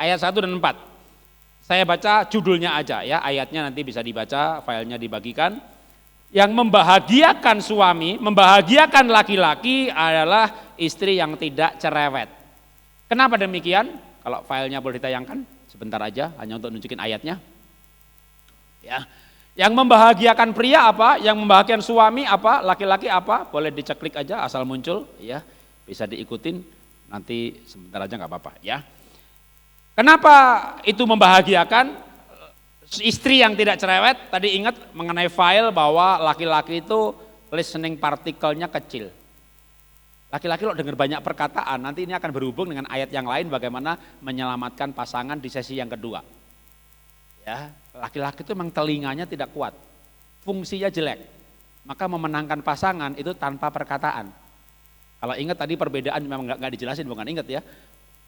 Ayat 1 dan 4. Saya baca judulnya aja ya, ayatnya nanti bisa dibaca, filenya dibagikan. Yang membahagiakan suami, membahagiakan laki-laki adalah istri yang tidak cerewet. Kenapa demikian? Kalau filenya boleh ditayangkan sebentar aja, hanya untuk nunjukin ayatnya. Ya. Yang membahagiakan pria apa? Yang membahagiakan suami apa? Laki-laki apa? Boleh diceklik aja asal muncul ya. Bisa diikutin, nanti sebentar aja nggak apa-apa ya. Kenapa itu membahagiakan? Istri yang tidak cerewet, tadi ingat mengenai file bahwa laki-laki itu listening partikelnya kecil. Laki-laki kalau dengar banyak perkataan, nanti ini akan berhubung dengan ayat yang lain bagaimana menyelamatkan pasangan di sesi yang kedua. Ya, laki-laki itu memang telinganya tidak kuat, fungsinya jelek, maka memenangkan pasangan itu tanpa perkataan. Kalau ingat tadi perbedaan memang nggak dijelasin, bukan ingat ya.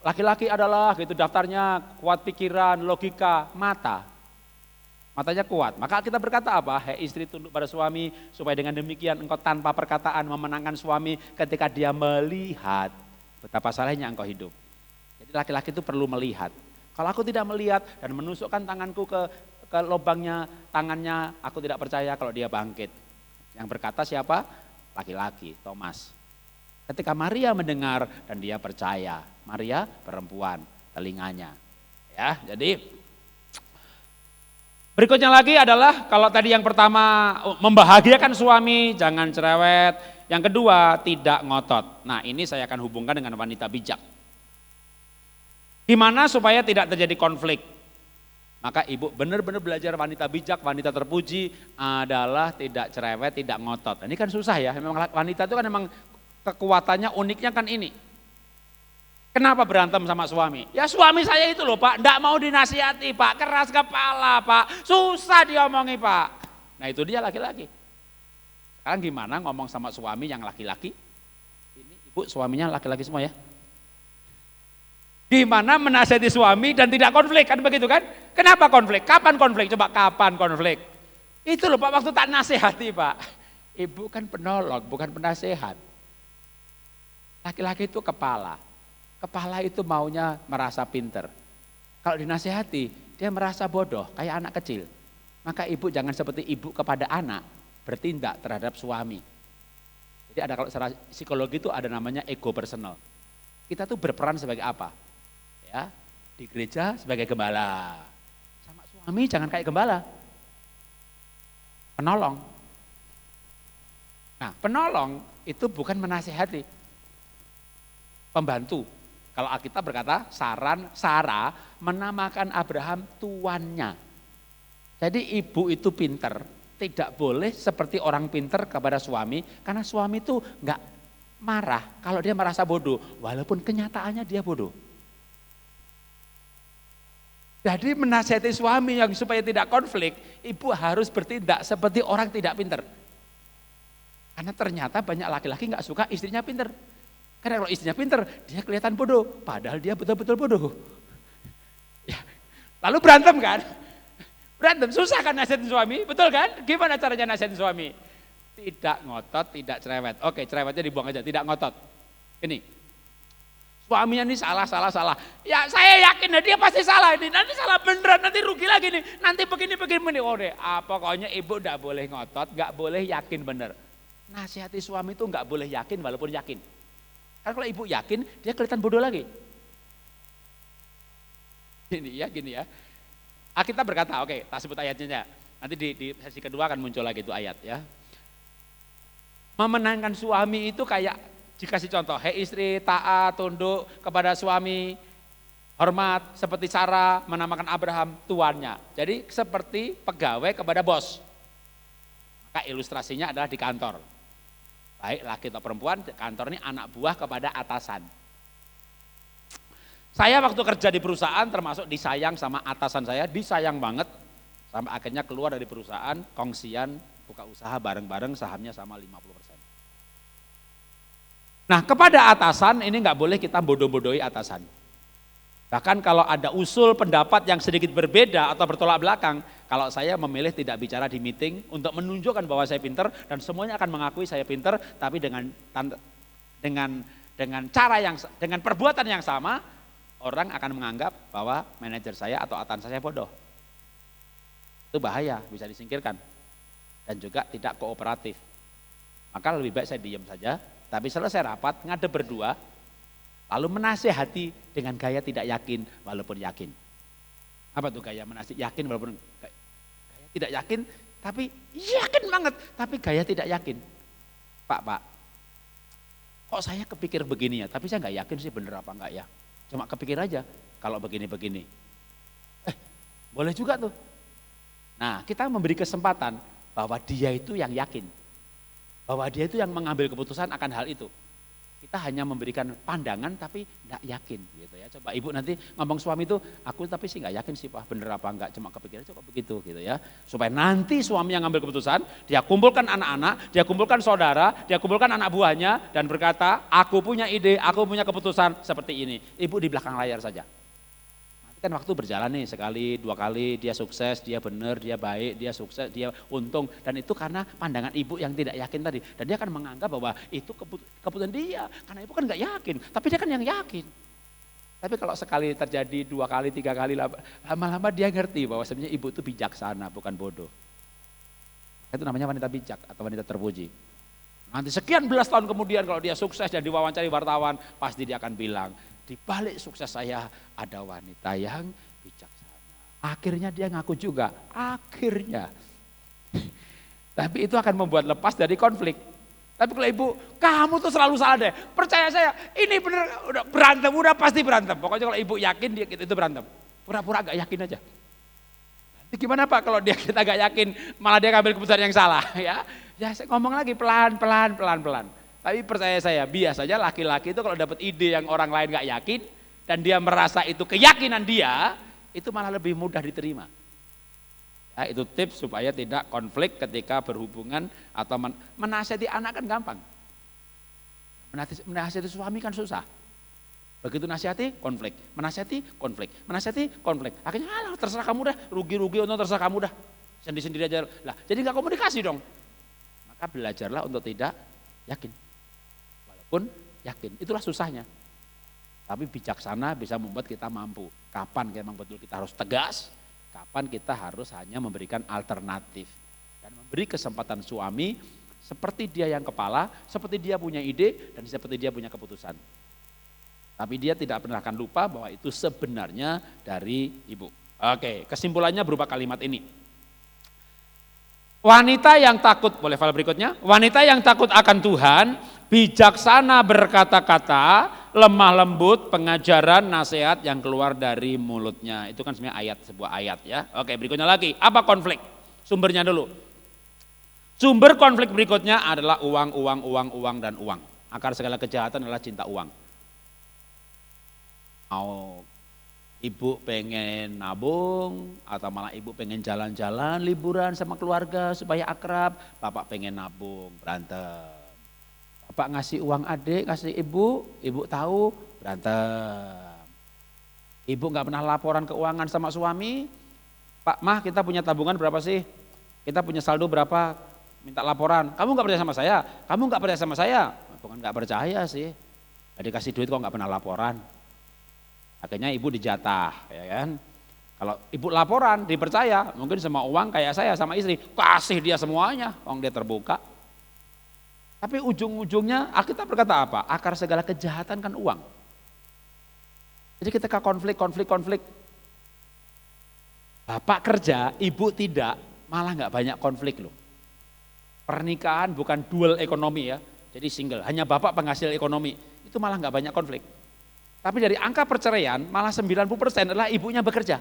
Laki-laki adalah gitu daftarnya kuat pikiran, logika, matanya kuat. Maka kita berkata apa? Hei istri tunduk pada suami supaya dengan demikian engkau tanpa perkataan memenangkan suami ketika dia melihat betapa salehnya engkau hidup. Jadi laki-laki itu perlu melihat. Kalau aku tidak melihat dan menusukkan tanganku ke lubangnya tangannya, aku tidak percaya kalau dia bangkit. Yang berkata siapa? Laki-laki, Thomas. Ketika Maria mendengar dan dia percaya, Maria perempuan, telinganya. Ya, jadi berikutnya lagi adalah kalau tadi yang pertama membahagiakan suami, jangan cerewet. Yang kedua tidak ngotot. Nah ini saya akan hubungkan dengan wanita bijak. Gimana supaya tidak terjadi konflik? Maka ibu benar-benar belajar wanita bijak, wanita terpuji adalah tidak cerewet, tidak ngotot. Ini kan susah ya, memang wanita itu kan memang kekuatannya uniknya kan ini. Kenapa berantem sama suami? Ya suami saya itu loh Pak, enggak mau dinasihati Pak, keras kepala Pak, susah diomongi Pak. Nah itu dia laki-laki. Sekarang gimana ngomong sama suami yang laki-laki? Ini ibu suaminya laki-laki semua ya. Gimana menasihati suami dan tidak konflik, kan begitu kan? Kenapa konflik? Kapan konflik? Coba kapan konflik? Itu loh Pak, waktu tak nasihati Pak. Ibu kan penolong, bukan penasehat. Laki-laki itu kepala itu maunya merasa pinter. Kalau dinasihati, dia merasa bodoh, kayak anak kecil. Maka ibu jangan seperti ibu kepada anak, bertindak terhadap suami. Jadi ada kalau secara psikologi itu ada namanya ego personal. Kita tuh berperan sebagai apa? Ya, di gereja sebagai gembala. Sama suami jangan kayak gembala. Penolong. Nah, penolong itu bukan menasihati. Pembantu. Kalau Alkitab berkata Sarah menamakan Abraham tuannya. Jadi ibu itu pinter, tidak boleh seperti orang pinter kepada suami, karena suami itu enggak marah kalau dia merasa bodoh, walaupun kenyataannya dia bodoh. Jadi menasihati suami yang supaya tidak konflik, ibu harus bertindak seperti orang tidak pinter. Karena ternyata banyak laki-laki enggak suka istrinya pinter. Karena kalau istrinya pinter, dia kelihatan bodoh, padahal dia betul-betul bodoh. Ya. Lalu berantem kan? Berantem, susah kan nasihatin suami, betul kan? Gimana caranya nasihatin suami? Tidak ngotot, tidak cerewet. Oke, cerewetnya dibuang aja, tidak ngotot. Ini, Suaminya ini salah. Ya saya yakin dia pasti salah ini. Nanti salah beneran, nanti rugi lagi nih. Nanti begini. Oh deh, pokoknya ibu enggak boleh ngotot, enggak boleh yakin bener. Nasihati suami itu enggak boleh yakin walaupun yakin. Karena kalau ibu yakin, dia kelihatan bodoh lagi. Gini ya. Kita berkata, oke, tak sebut ayatnya. Nanti di sesi kedua akan muncul lagi itu ayat ya. Memenangkan suami itu kayak dikasih contoh, hei istri taat, tunduk kepada suami, hormat seperti Sarah menamakan Abraham tuannya. Jadi seperti pegawai kepada bos. Maka ilustrasinya adalah di kantor. Baik laki atau perempuan, kantor ini anak buah kepada atasan. Saya waktu kerja di perusahaan termasuk disayang sama atasan saya, disayang banget. Sampai akhirnya keluar dari perusahaan, kongsian, buka usaha bareng-bareng, sahamnya sama 50%. Nah kepada atasan ini nggak boleh kita bodoh-bodohi atasan. Bahkan kalau ada usul pendapat yang sedikit berbeda atau bertolak belakang, kalau saya memilih tidak bicara di meeting untuk menunjukkan bahwa saya pinter dan semuanya akan mengakui saya pinter, tapi dengan perbuatan yang sama, orang akan menganggap bahwa manajer saya atau atasan saya bodoh. Itu bahaya, bisa disingkirkan. Dan juga tidak kooperatif. Maka lebih baik saya diam saja, tapi selesai rapat, ngadep berdua, lalu menasihati dengan gaya tidak yakin walaupun yakin. Apa tuh gaya menasihati yakin walaupun gaya tidak yakin, tapi yakin banget, tapi gaya tidak yakin. Pak, kok saya kepikir begini ya, tapi saya nggak yakin sih bener apa enggak ya. Cuma kepikir aja kalau begini-begini. Boleh juga tuh. Nah kita memberi kesempatan bahwa dia itu yang yakin. Bahwa dia itu yang mengambil keputusan akan hal itu. Kita hanya memberikan pandangan tapi enggak yakin gitu ya. Coba ibu nanti ngomong suami itu, aku tapi sih enggak yakin sih Pak bener apa enggak, cuma kepikiran kok begitu gitu ya. Supaya nanti suami yang ngambil keputusan, dia kumpulkan anak-anak, dia kumpulkan saudara, dia kumpulkan anak buahnya dan berkata, aku punya ide, aku punya keputusan seperti ini. Ibu di belakang layar saja. Kan waktu berjalan nih sekali, dua kali, dia sukses, dia benar, dia baik, dia sukses, dia untung. Dan itu karena pandangan ibu yang tidak yakin tadi. Dan dia akan menganggap bahwa itu keputusan dia. Karena ibu kan gak yakin, tapi dia kan yang yakin. Tapi kalau sekali terjadi, dua kali, tiga kali, lama-lama dia ngerti bahwa sebenarnya ibu itu bijaksana, bukan bodoh. Itu namanya wanita bijak atau wanita terpuji. Nanti sekian belas tahun kemudian kalau dia sukses dan diwawancari wartawan, pasti dia akan bilang, di balik sukses saya ada wanita yang bijaksana. Akhirnya dia ngaku juga, akhirnya. Tapi itu akan membuat lepas dari konflik. Tapi kalau ibu, kamu tuh selalu salah deh. Percaya saya, ini bener, udah berantem, udah pasti berantem. Pokoknya kalau ibu yakin dia itu berantem. Pura-pura agak yakin aja. Nanti gimana Pak kalau kita agak yakin, malah dia ngambil keputusan yang salah ya. Ya saya ngomong lagi pelan-pelan. Tapi percaya saya, biasanya laki-laki itu kalau dapat ide yang orang lain gak yakin, dan dia merasa itu keyakinan dia, itu malah lebih mudah diterima. Ya, itu tips supaya tidak konflik ketika berhubungan atau menasihati anak kan gampang. Menasihati suami kan susah. Begitu nasihati, konflik. Menasihati, konflik. Akhirnya terserah kamu dah, rugi-rugi untuk terserah kamu dah. Sendiri-sendiri aja. Lah, jadi gak komunikasi dong. Maka belajarlah untuk tidak yakin. Pun yakin, itulah susahnya. Tapi bijaksana bisa membuat kita mampu. Kapan memang betul kita harus tegas, kapan kita harus hanya memberikan alternatif. Dan memberi kesempatan suami seperti dia yang kepala, seperti dia punya ide, dan seperti dia punya keputusan. Tapi dia tidak pernah akan lupa bahwa itu sebenarnya dari ibu. Oke, kesimpulannya berupa kalimat ini. Wanita yang takut, boleh file berikutnya. Wanita yang takut akan Tuhan, bijaksana berkata-kata, lemah lembut, pengajaran, nasihat yang keluar dari mulutnya. Itu kan sebenarnya sebuah ayat ya. Oke, berikutnya lagi, apa konflik? Sumbernya dulu. Sumber konflik berikutnya adalah uang, dan uang. Akar segala kejahatan adalah cinta uang. Ibu pengen nabung atau malah ibu pengen jalan-jalan liburan sama keluarga supaya akrab, bapak pengen nabung, berantem. Bapak ngasih uang adik, kasih ibu tahu, berantem. Ibu nggak pernah laporan keuangan sama suami, Pak, Mah kita punya tabungan berapa sih? Kita punya saldo berapa? Minta laporan, kamu nggak percaya sama saya? Kamu nggak percaya sama saya? Bukan nggak percaya sih. dikasih duit kok nggak pernah laporan. Akhirnya ibu dijatah, ya kan. Kalau ibu laporan, dipercaya, mungkin semua uang kayak saya sama istri, kasih dia semuanya, uang dia terbuka. Tapi ujung-ujungnya Alkitab berkata apa? Akar segala kejahatan kan uang. Jadi ketika konflik, bapak kerja, ibu tidak, malah nggak banyak konflik loh. Pernikahan bukan dual ekonomi ya, jadi single, hanya bapak penghasil ekonomi, itu malah nggak banyak konflik. Tapi dari angka perceraian malah 90% adalah ibunya bekerja.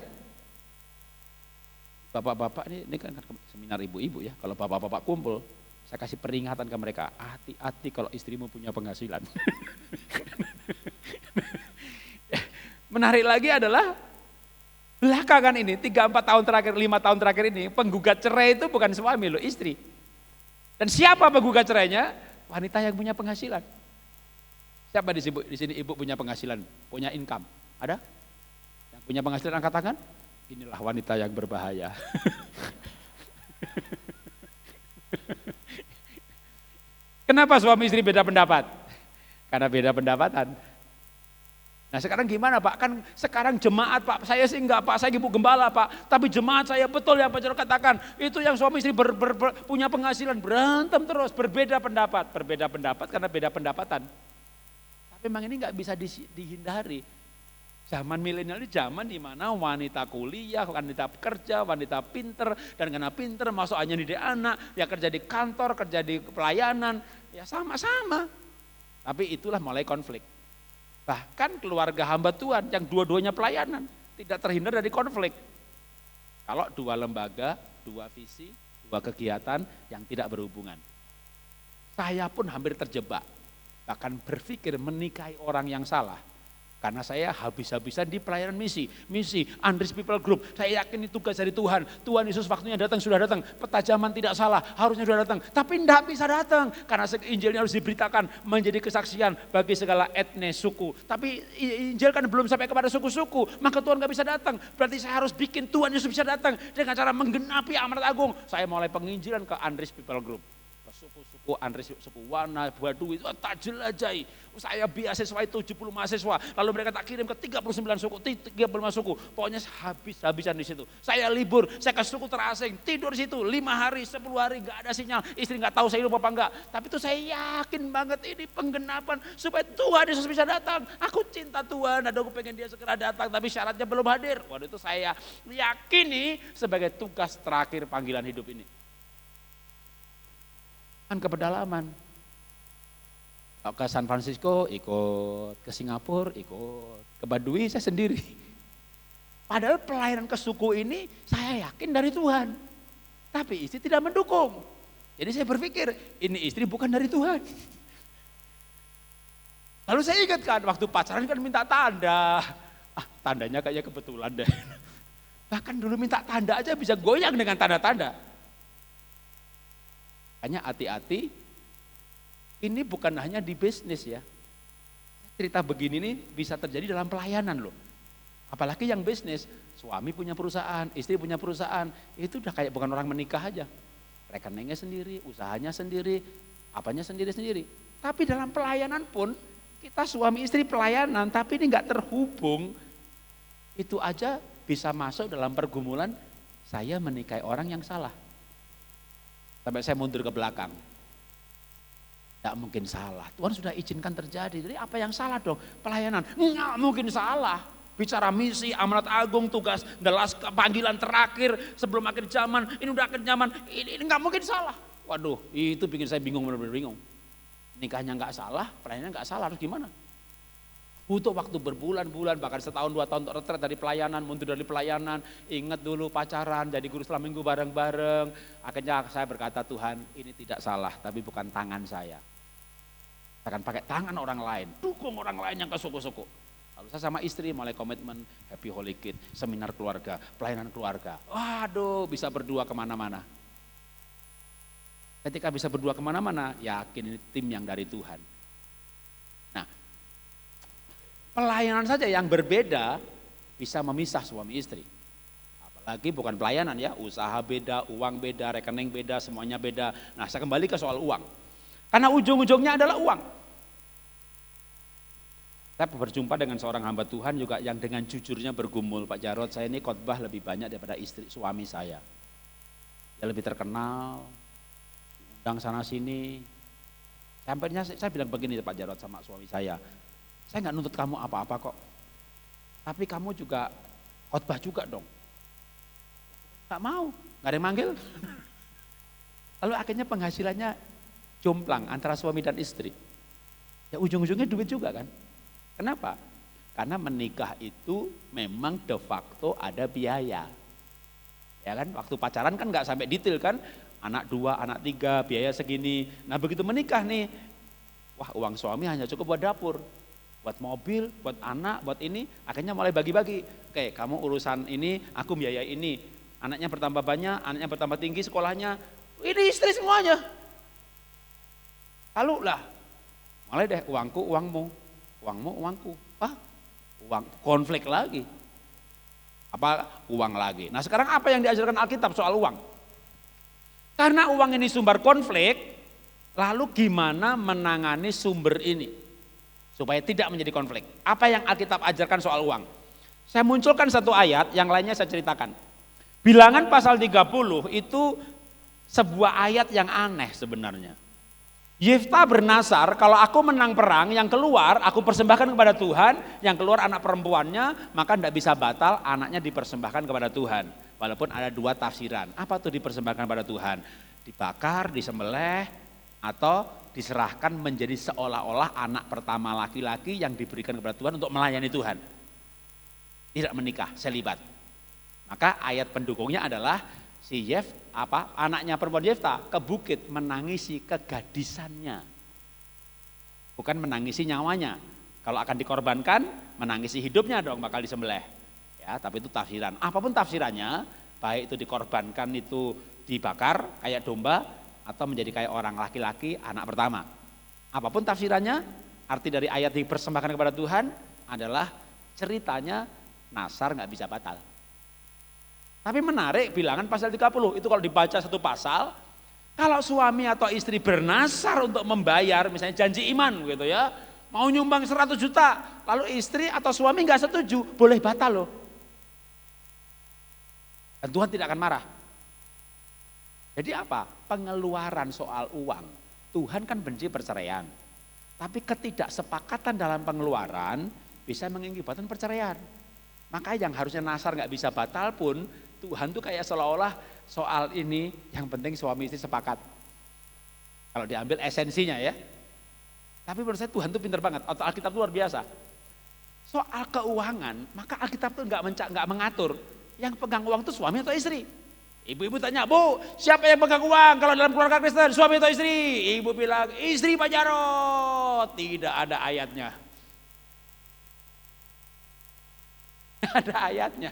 Bapak-bapak ini kan seminar ibu-ibu ya, kalau bapak-bapak kumpul, saya kasih peringatan ke mereka, hati-hati kalau istrimu punya penghasilan. Menarik lagi adalah belakangan ini 3-4 tahun terakhir, 5 tahun terakhir ini penggugat cerai itu bukan suami loh, istri. Dan siapa penggugat cerainya? Wanita yang punya penghasilan. Siapa di sini ibu punya penghasilan, punya income? Ada? Yang punya penghasilan angkat tangan? Inilah wanita yang berbahaya. Kenapa suami istri beda pendapat? Karena beda pendapatan. Nah sekarang gimana Pak? Kan sekarang jemaat Pak, saya sih enggak Pak, saya ibu gembala Pak. Tapi jemaat saya betul yang Pak Jero katakan, itu yang suami istri punya penghasilan, berantem terus, berbeda pendapat karena beda pendapatan. Tapi memang ini enggak bisa dihindari. Zaman milenial ini zaman di mana wanita kuliah, wanita kerja, wanita pinter, dan karena pinter masuk hanya didik anak, ya kerja di kantor, kerja di pelayanan, ya sama-sama. Tapi itulah mulai konflik. Bahkan keluarga hamba Tuhan yang dua-duanya pelayanan tidak terhindar dari konflik. Kalau dua lembaga, dua visi, dua kegiatan yang tidak berhubungan. Saya pun hampir terjebak, bahkan berpikir menikahi orang yang salah. Karena saya habis-habisan di pelayanan misi Andris People Group. Saya yakin itu tugas dari Tuhan. Tuhan Yesus waktunya datang, sudah datang. Peta zaman tidak salah, harusnya sudah datang. Tapi tidak bisa datang, karena Injilnya harus diberitakan menjadi kesaksian bagi segala etnis, suku. Tapi Injil kan belum sampai kepada suku-suku, maka Tuhan gak bisa datang. Berarti saya harus bikin Tuhan Yesus bisa datang dengan cara menggenapi amanat agung. Saya mulai penginjilan ke Andris People Group. Suku Andres, suku Wana, Baduy, tak jelajahi. Saya beasiswa 70 mahasiswa, lalu mereka tak kirim ke 39 suku, 35 suku. Pokoknya habis-habisan di situ. Saya libur, saya ke suku terasing, tidur di situ 5 hari, 10 hari gak ada sinyal. Istri gak tahu saya hidup apa enggak. Tapi itu saya yakin banget ini penggenapan supaya Tuhan Yesus bisa datang. Aku cinta Tuhan, aku pengen dia segera datang, tapi syaratnya belum hadir. Waduh, itu saya yakini sebagai tugas terakhir panggilan hidup ini. Ke pedalaman, ke San Francisco ikut, ke Singapura ikut, ke Baduy saya sendiri. Padahal pelayanan ke suku ini saya yakin dari Tuhan, tapi istri tidak mendukung. Jadi saya berpikir ini istri bukan dari Tuhan. Lalu saya ingatkan waktu pacaran kan minta tanda, tandanya kayaknya kebetulan deh. Bahkan dulu minta tanda aja bisa goyang dengan tanda-tanda. Hanya hati-hati, ini bukan hanya di bisnis ya. Cerita begini nih bisa terjadi dalam pelayanan loh. Apalagi yang bisnis, suami punya perusahaan, istri punya perusahaan, itu udah kayak bukan orang menikah aja. Rekeningnya sendiri, usahanya sendiri, apanya sendiri-sendiri. Tapi dalam pelayanan pun, kita suami istri pelayanan, tapi ini gak terhubung, itu aja bisa masuk dalam pergumulan, saya menikahi orang yang salah. Sampai saya mundur ke belakang. Tidak mungkin salah. Tuhan sudah izinkan terjadi. Jadi apa yang salah dong? Pelayanan. Nggak mungkin salah. Bicara misi, amanat agung, tugas, panggilan terakhir sebelum akhir zaman. Ini udah akhir zaman. Ini nggak mungkin salah. Waduh, itu bikin saya bingung, benar-benar bingung. Nikahnya nggak salah, pelayanannya nggak salah. Harus gimana? Butuh waktu berbulan-bulan, bahkan setahun 2 tahun untuk retret dari pelayanan, mundur dari pelayanan, ingat dulu pacaran, jadi guru Islam minggu bareng-bareng. Akhirnya saya berkata, Tuhan ini tidak salah, tapi bukan tangan saya. Saya akan pakai tangan orang lain, dukung orang lain yang ke suku-suku. Lalu saya sama istri mulai komitmen Happy Holy Kid, seminar keluarga, pelayanan keluarga. Waduh, bisa berdua kemana-mana. Ketika bisa berdua kemana-mana, yakin ini tim yang dari Tuhan. Pelayanan saja yang berbeda bisa memisah suami istri. Apalagi bukan pelayanan ya, usaha beda, uang beda, rekening beda, semuanya beda. Nah saya kembali ke soal uang. Karena ujung-ujungnya adalah uang. Saya berjumpa dengan seorang hamba Tuhan juga yang dengan jujurnya bergumul, Pak Jarod, saya ini khotbah lebih banyak daripada suami saya. Dia lebih terkenal, undang sana sini. Sampainya saya bilang begini Pak Jarod sama suami saya nggak nuntut kamu apa-apa kok. Tapi kamu juga khotbah juga dong. Nggak mau, nggak ada yang manggil. Lalu akhirnya penghasilannya jomplang antara suami dan istri. Ya ujung-ujungnya duit juga kan. Kenapa? Karena menikah itu memang de facto ada biaya. Ya kan, waktu pacaran kan nggak sampai detail kan, anak 2, anak 3, biaya segini. Nah begitu menikah nih, wah uang suami hanya cukup buat dapur, buat mobil, buat anak, buat ini. Akhirnya mulai bagi-bagi. Oke, kamu urusan ini, aku biaya ini. Anaknya bertambah banyak, anaknya bertambah tinggi sekolahnya. Ini istri semuanya. Lalu lah, mulai deh uangku, uangmu. Uangmu, uangku. Uang konflik lagi. Apa uang lagi. Nah sekarang apa yang diajarkan Alkitab soal uang? Karena uang ini sumber konflik, lalu gimana menangani sumber ini? Supaya tidak menjadi konflik. Apa yang Alkitab ajarkan soal uang? Saya munculkan satu ayat, yang lainnya saya ceritakan. Bilangan pasal 30 itu sebuah ayat yang aneh sebenarnya. Yefta bernasar, kalau aku menang perang, yang keluar aku persembahkan kepada Tuhan, yang keluar anak perempuannya, maka tidak bisa batal, anaknya dipersembahkan kepada Tuhan. Walaupun ada 2 tafsiran, apa tuh dipersembahkan kepada Tuhan? Dibakar, disembelih, atau diserahkan menjadi seolah-olah anak pertama laki-laki yang diberikan kepada Tuhan untuk melayani Tuhan. Tidak menikah, selibat. Maka ayat pendukungnya adalah si anaknya perempuan Yefta ke bukit menangisi kegadisannya. Bukan menangisi nyawanya. Kalau akan dikorbankan, menangisi hidupnya dong bakal disembelih. Ya, tapi itu tafsiran. Apapun tafsirannya, baik itu dikorbankan, itu dibakar kayak domba atau menjadi kayak orang laki-laki anak pertama. Apapun tafsirannya, arti dari ayat dipersembahkan kepada Tuhan adalah ceritanya nasar nggak bisa batal. Tapi menarik bilangan pasal 30, itu kalau dibaca satu pasal, kalau suami atau istri bernasar untuk membayar, misalnya janji iman gitu ya, mau nyumbang 100 juta, lalu istri atau suami nggak setuju, boleh batal loh. Dan Tuhan tidak akan marah. Jadi apa? Pengeluaran soal uang, Tuhan kan benci perceraian. Tapi ketidaksepakatan dalam pengeluaran bisa mengakibatkan perceraian. Maka yang harusnya nasar nggak bisa batal pun, Tuhan tuh kayak seolah-olah soal ini yang penting suami istri sepakat. Kalau diambil esensinya ya. Tapi menurut saya Tuhan tuh pintar banget, atau Alkitab luar biasa. Soal keuangan, maka Alkitab tuh nggak mengatur. Yang pegang uang tuh suami atau istri. Ibu-ibu tanya, Bu, siapa yang pegang uang kalau dalam keluarga Kristen, suami atau istri? Ibu bilang, istri Pak Jarod. Tidak ada ayatnya. Ada ayatnya.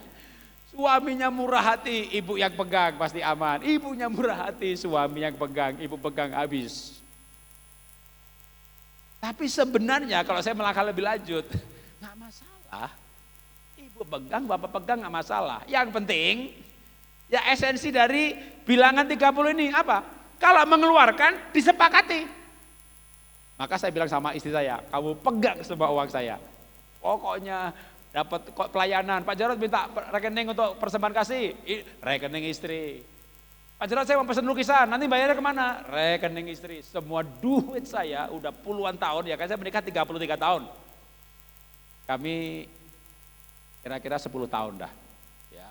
Suaminya murah hati, ibu yang pegang pasti aman. Ibunya murah hati, suami yang pegang, ibu pegang habis. Tapi sebenarnya kalau saya melangkah lebih lanjut, nggak masalah. Ibu pegang, bapak pegang nggak masalah. Yang penting, ya esensi dari bilangan 30 ini apa? Kalau mengeluarkan disepakati. Maka saya bilang sama istri saya, kamu pegang semua uang saya. Pokoknya dapat pelayanan, Pak Jarod minta rekening untuk persembahan kasih, rekening istri. Pak Jarod saya mau pesan lukisan, nanti bayarnya kemana? Rekening istri. Semua duit saya udah puluhan tahun, ya kan saya menikah 33 tahun. Kami kira-kira 10 tahun dah, ya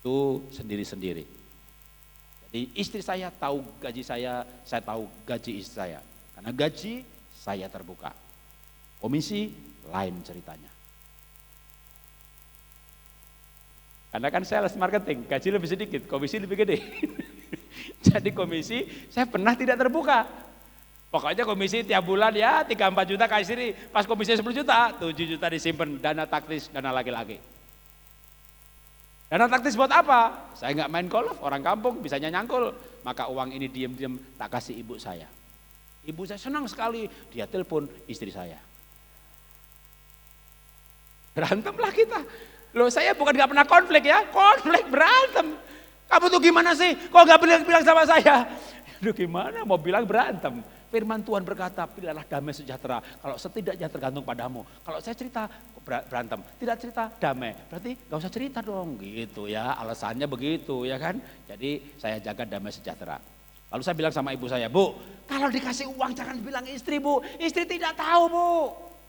itu sendiri-sendiri. Jadi istri saya tahu gaji saya tahu gaji istri saya. Karena gaji saya terbuka. Komisi lain ceritanya. Karena kan sales marketing, gaji lebih sedikit, komisi lebih gede. Jadi komisi saya pernah tidak terbuka. Pokoknya komisi tiap bulan ya 3-4 juta ke istri, pas komisi 10 juta, 7 juta disimpan, dana taktis, dana laki-laki. Dana taktis buat apa? Saya nggak main golf, orang kampung bisanya nyangkul. Maka uang ini diam-diam tak kasih ibu saya. Ibu saya senang sekali, dia telepon istri saya. Berantemlah kita. Loh saya bukan gak pernah konflik ya, konflik berantem. Kamu tuh gimana sih, kok gak bilang sama saya? Aduh gimana mau bilang berantem. Firman Tuhan berkata, pilihlah damai sejahtera. Kalau setidaknya tergantung padamu. Kalau saya cerita berantem, tidak cerita damai. Berarti gak usah cerita dong gitu ya. Alasannya begitu ya kan. Jadi saya jaga damai sejahtera. Lalu saya bilang sama ibu saya, Bu, kalau dikasih uang jangan bilang istri Bu. Istri tidak tahu Bu.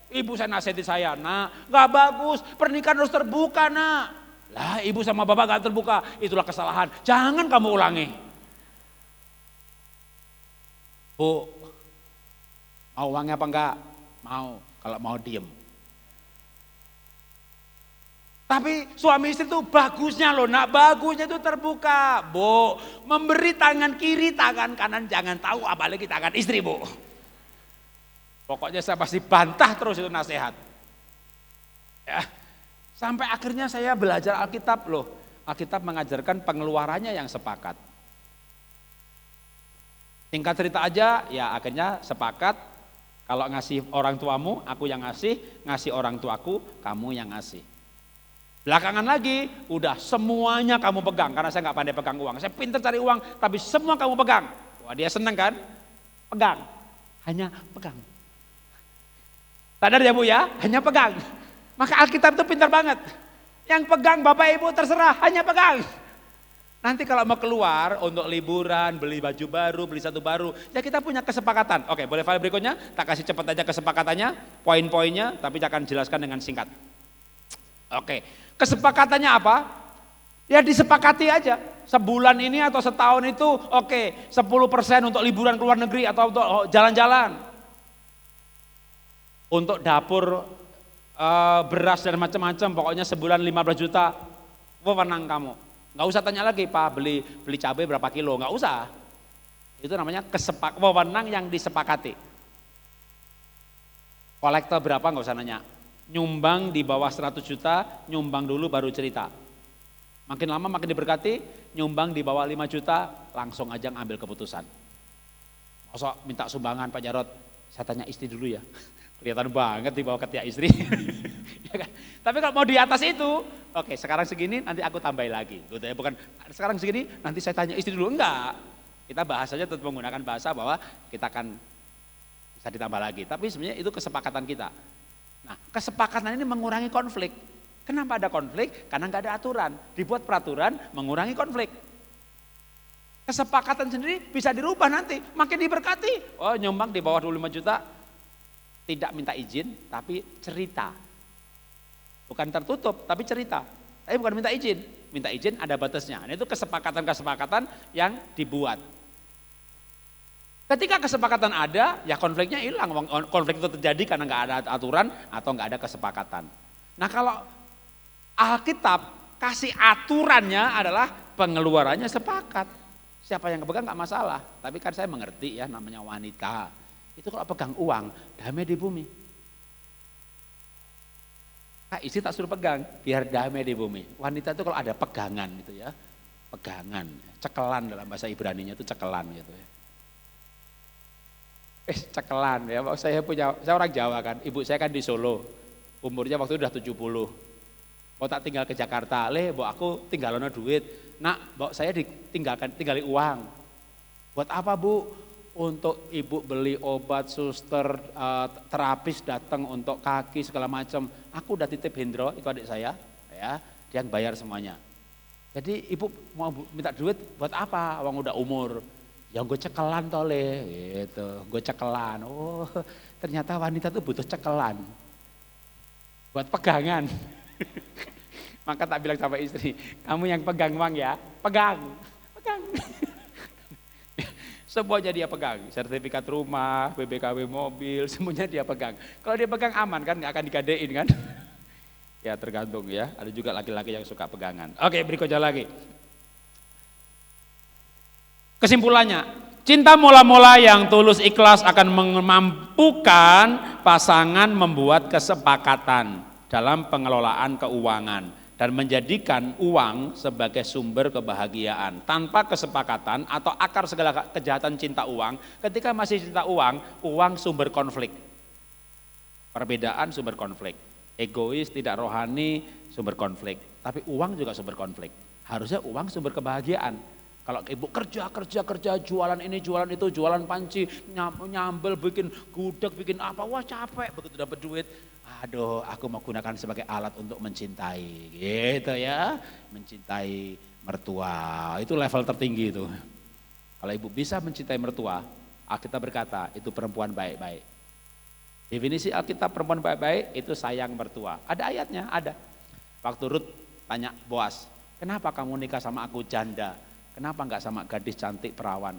Ibu saya nasihati saya, nak gak bagus, pernikahan harus terbuka nak. Lah ibu sama bapak gak terbuka, itulah kesalahan. Jangan kamu ulangi. Bu, mau uangnya apa enggak? Mau, kalau mau diem. Tapi suami istri itu bagusnya loh nak, bagusnya itu terbuka. Bu, memberi tangan kiri, tangan kanan jangan tahu, apalagi tangan istri Bu. Pokoknya saya pasti bantah terus itu nasihat. Ya, sampai akhirnya saya belajar Alkitab loh. Alkitab mengajarkan pengeluarannya yang sepakat. Singkat cerita aja, ya akhirnya sepakat. Kalau ngasih orang tuamu, aku yang ngasih orang tuaku, kamu yang ngasih. Belakangan lagi, udah semuanya kamu pegang, karena saya nggak pandai pegang uang. Saya pintar cari uang, tapi semua kamu pegang. Wah dia seneng kan? Pegang, hanya pegang. Sadar ya Bu ya, hanya pegang. Maka Alkitab itu pintar banget. Yang pegang Bapak Ibu terserah, hanya pegang. Nanti kalau mau keluar untuk liburan, beli baju baru, beli satu baru, ya kita punya kesepakatan. Oke, boleh file berikutnya, tak kasih cepat aja kesepakatannya, poin-poinnya, tapi saya akan jelaskan dengan singkat. Oke, kesepakatannya apa? Ya disepakati aja. Sebulan ini atau setahun itu oke, 10% untuk liburan ke luar negeri atau untuk jalan-jalan. Untuk dapur beras dan macam-macam, pokoknya sebulan 15 juta, wewenang kamu. Nggak usah tanya lagi, Pak beli cabai berapa kilo, nggak usah. Itu namanya wewenang yang disepakati. Kolektor berapa nggak usah nanya. Nyumbang di bawah 100 juta, nyumbang dulu baru cerita. Makin lama makin diberkati, nyumbang di bawah 5 juta, langsung aja ngambil keputusan. Masa minta sumbangan Pak Jarod, saya tanya istri dulu ya. Kelihatan banget di bawah ketiak istri. Ya kan? Tapi kalau mau di atas itu, oke sekarang segini nanti aku tambahin lagi. Gitu ya. Bukan sekarang segini nanti saya tanya istri dulu, enggak. Kita bahas saja tetap menggunakan bahasa bahwa kita akan bisa ditambah lagi. Tapi sebenarnya itu kesepakatan kita. Nah, kesepakatan ini mengurangi konflik. Kenapa ada konflik? Karena nggak ada aturan. Dibuat peraturan mengurangi konflik. Kesepakatan sendiri bisa dirubah nanti, makin diberkati. Oh, nyumbang di bawah 25 juta, tidak minta izin, tapi cerita. Bukan tertutup, tapi cerita. Tapi bukan minta izin. Minta izin ada batasnya. Nah, itu kesepakatan-kesepakatan yang dibuat. Ketika kesepakatan ada, ya konfliknya hilang. Konflik itu terjadi karena nggak ada aturan atau nggak ada kesepakatan. Nah kalau Alkitab kasih aturannya adalah pengeluarannya sepakat. Siapa yang pegang nggak masalah. Tapi kan saya mengerti ya namanya wanita. Itu kalau pegang uang, damai di bumi. Nah, istri tak suruh pegang, biar damai di bumi. Wanita itu kalau ada pegangan gitu ya. Pegangan, cekelan dalam bahasa Ibraninya itu cekelan gitu ya. Cekelan ya, saya orang Jawa kan, ibu saya kan di Solo, umurnya waktu itu udah 70. Mau tak tinggal ke Jakarta, aku tinggalin duit, nak, saya tinggali uang. Buat apa Bu? Untuk ibu beli obat, suster, terapis datang untuk kaki segala macam. Aku udah titip Hendro, itu adik saya, ya, dia yang bayar semuanya. Jadi ibu mau minta duit buat apa? Uang udah umur. Ya gue cekelan tole gitu, gue cekelan. Oh ternyata wanita tuh butuh cekelan buat pegangan. Maka tak bilang sama istri, kamu yang pegang uang ya, pegang. Semuanya dia pegang, sertifikat rumah, BBKW mobil, semuanya dia pegang. Kalau dia pegang aman kan, nggak akan digadein kan? Ya tergantung ya, ada juga laki-laki yang suka pegangan. Oke berikutnya lagi. Kesimpulannya, cinta mula-mula yang tulus ikhlas akan memampukan pasangan membuat kesepakatan dalam pengelolaan keuangan dan menjadikan uang sebagai sumber kebahagiaan. Tanpa kesepakatan atau akar segala kejahatan cinta uang, ketika masih cinta uang sumber konflik. Perbedaan sumber konflik. Egois, tidak rohani, sumber konflik. Tapi uang juga sumber konflik. Harusnya uang sumber kebahagiaan. Kalau ibu kerja, jualan ini, jualan itu, jualan panci, nyambel, bikin gudeg, bikin apa, wah capek. Begitu dapat duit, aduh aku mau gunakan sebagai alat untuk mencintai, gitu ya. Mencintai mertua, itu level tertinggi itu. Kalau ibu bisa mencintai mertua, Alkitab berkata itu perempuan baik-baik. Definisi Alkitab perempuan baik-baik itu sayang mertua. Ada ayatnya, ada. Waktu Rut tanya Boas, kenapa kamu nikah sama aku janda? Kenapa enggak sama gadis cantik perawan?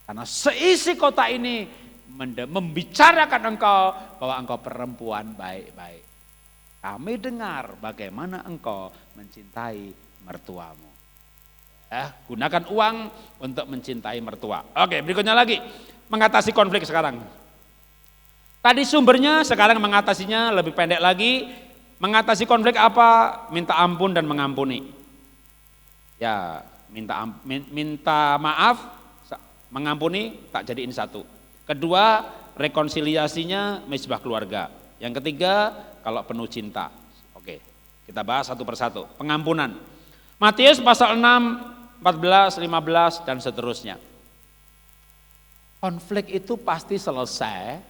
Karena seisi kota ini membicarakan engkau bahwa engkau perempuan baik-baik. Kami dengar bagaimana engkau mencintai mertuamu. Gunakan uang untuk mencintai mertua. Oke, berikutnya lagi, mengatasi konflik sekarang. Tadi sumbernya, sekarang mengatasinya lebih pendek lagi. Mengatasi konflik apa? Minta ampun dan mengampuni. Ya, minta maaf, mengampuni, tak jadiin satu. Kedua, rekonsiliasinya mezbah keluarga. Yang ketiga, kalau penuh cinta. Oke, kita bahas satu persatu. Pengampunan. Matius pasal 6, 14, 15 dan seterusnya. Konflik itu pasti selesai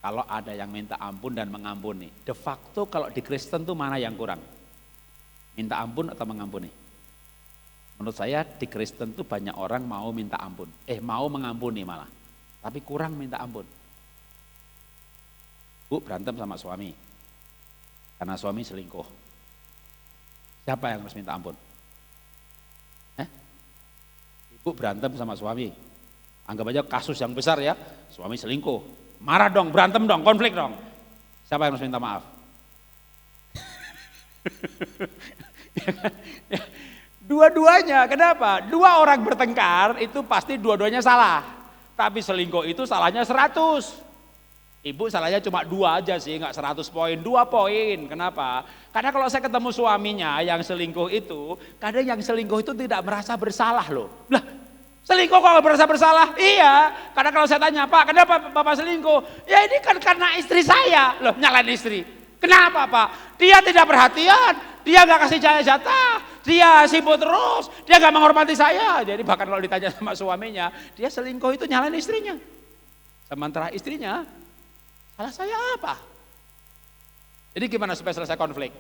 kalau ada yang minta ampun dan mengampuni. De facto kalau di Kristen tuh mana yang kurang? Minta ampun atau mengampuni? Menurut saya di Kristen tuh banyak orang mau minta ampun, mau mengampuni malah, tapi kurang minta ampun. Bu berantem sama suami, karena suami selingkuh. Siapa yang harus minta ampun? Ibu berantem sama suami, anggap aja kasus yang besar ya, suami selingkuh, marah dong, berantem dong, konflik dong. Siapa yang harus minta maaf? Ya kan? Ya. Dua-duanya, kenapa? Dua orang bertengkar itu pasti dua-duanya salah. Tapi selingkuh itu salahnya 100. Ibu salahnya cuma 2 aja sih, enggak 100 poin, 2 poin. Kenapa? Karena kalau saya ketemu suaminya yang selingkuh itu, kadang yang selingkuh itu tidak merasa bersalah loh. Lah, selingkuh kok merasa bersalah? Iya, karena kalau saya tanya, Pak kenapa Bapak selingkuh? Ya ini kan karena istri saya. Loh, nyalain istri. Kenapa Pak? Dia tidak perhatian, dia gak kasih jatah, dia sibuk terus, dia gak menghormati saya. Jadi bahkan kalau ditanya sama suaminya, dia selingkuh itu nyalain istrinya. Sementara istrinya, salah saya apa? Jadi gimana supaya selesai konflik?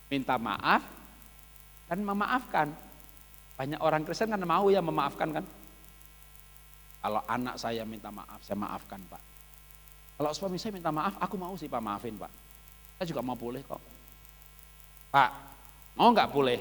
Minta maaf dan memaafkan. Banyak orang Kristen kan mau ya memaafkan kan. Kalau anak saya minta maaf, saya maafkan Pak. Kalau suami saya minta maaf, aku mau sih Pak maafin Pak. Saya juga mau boleh kok. Pak, mau nggak boleh?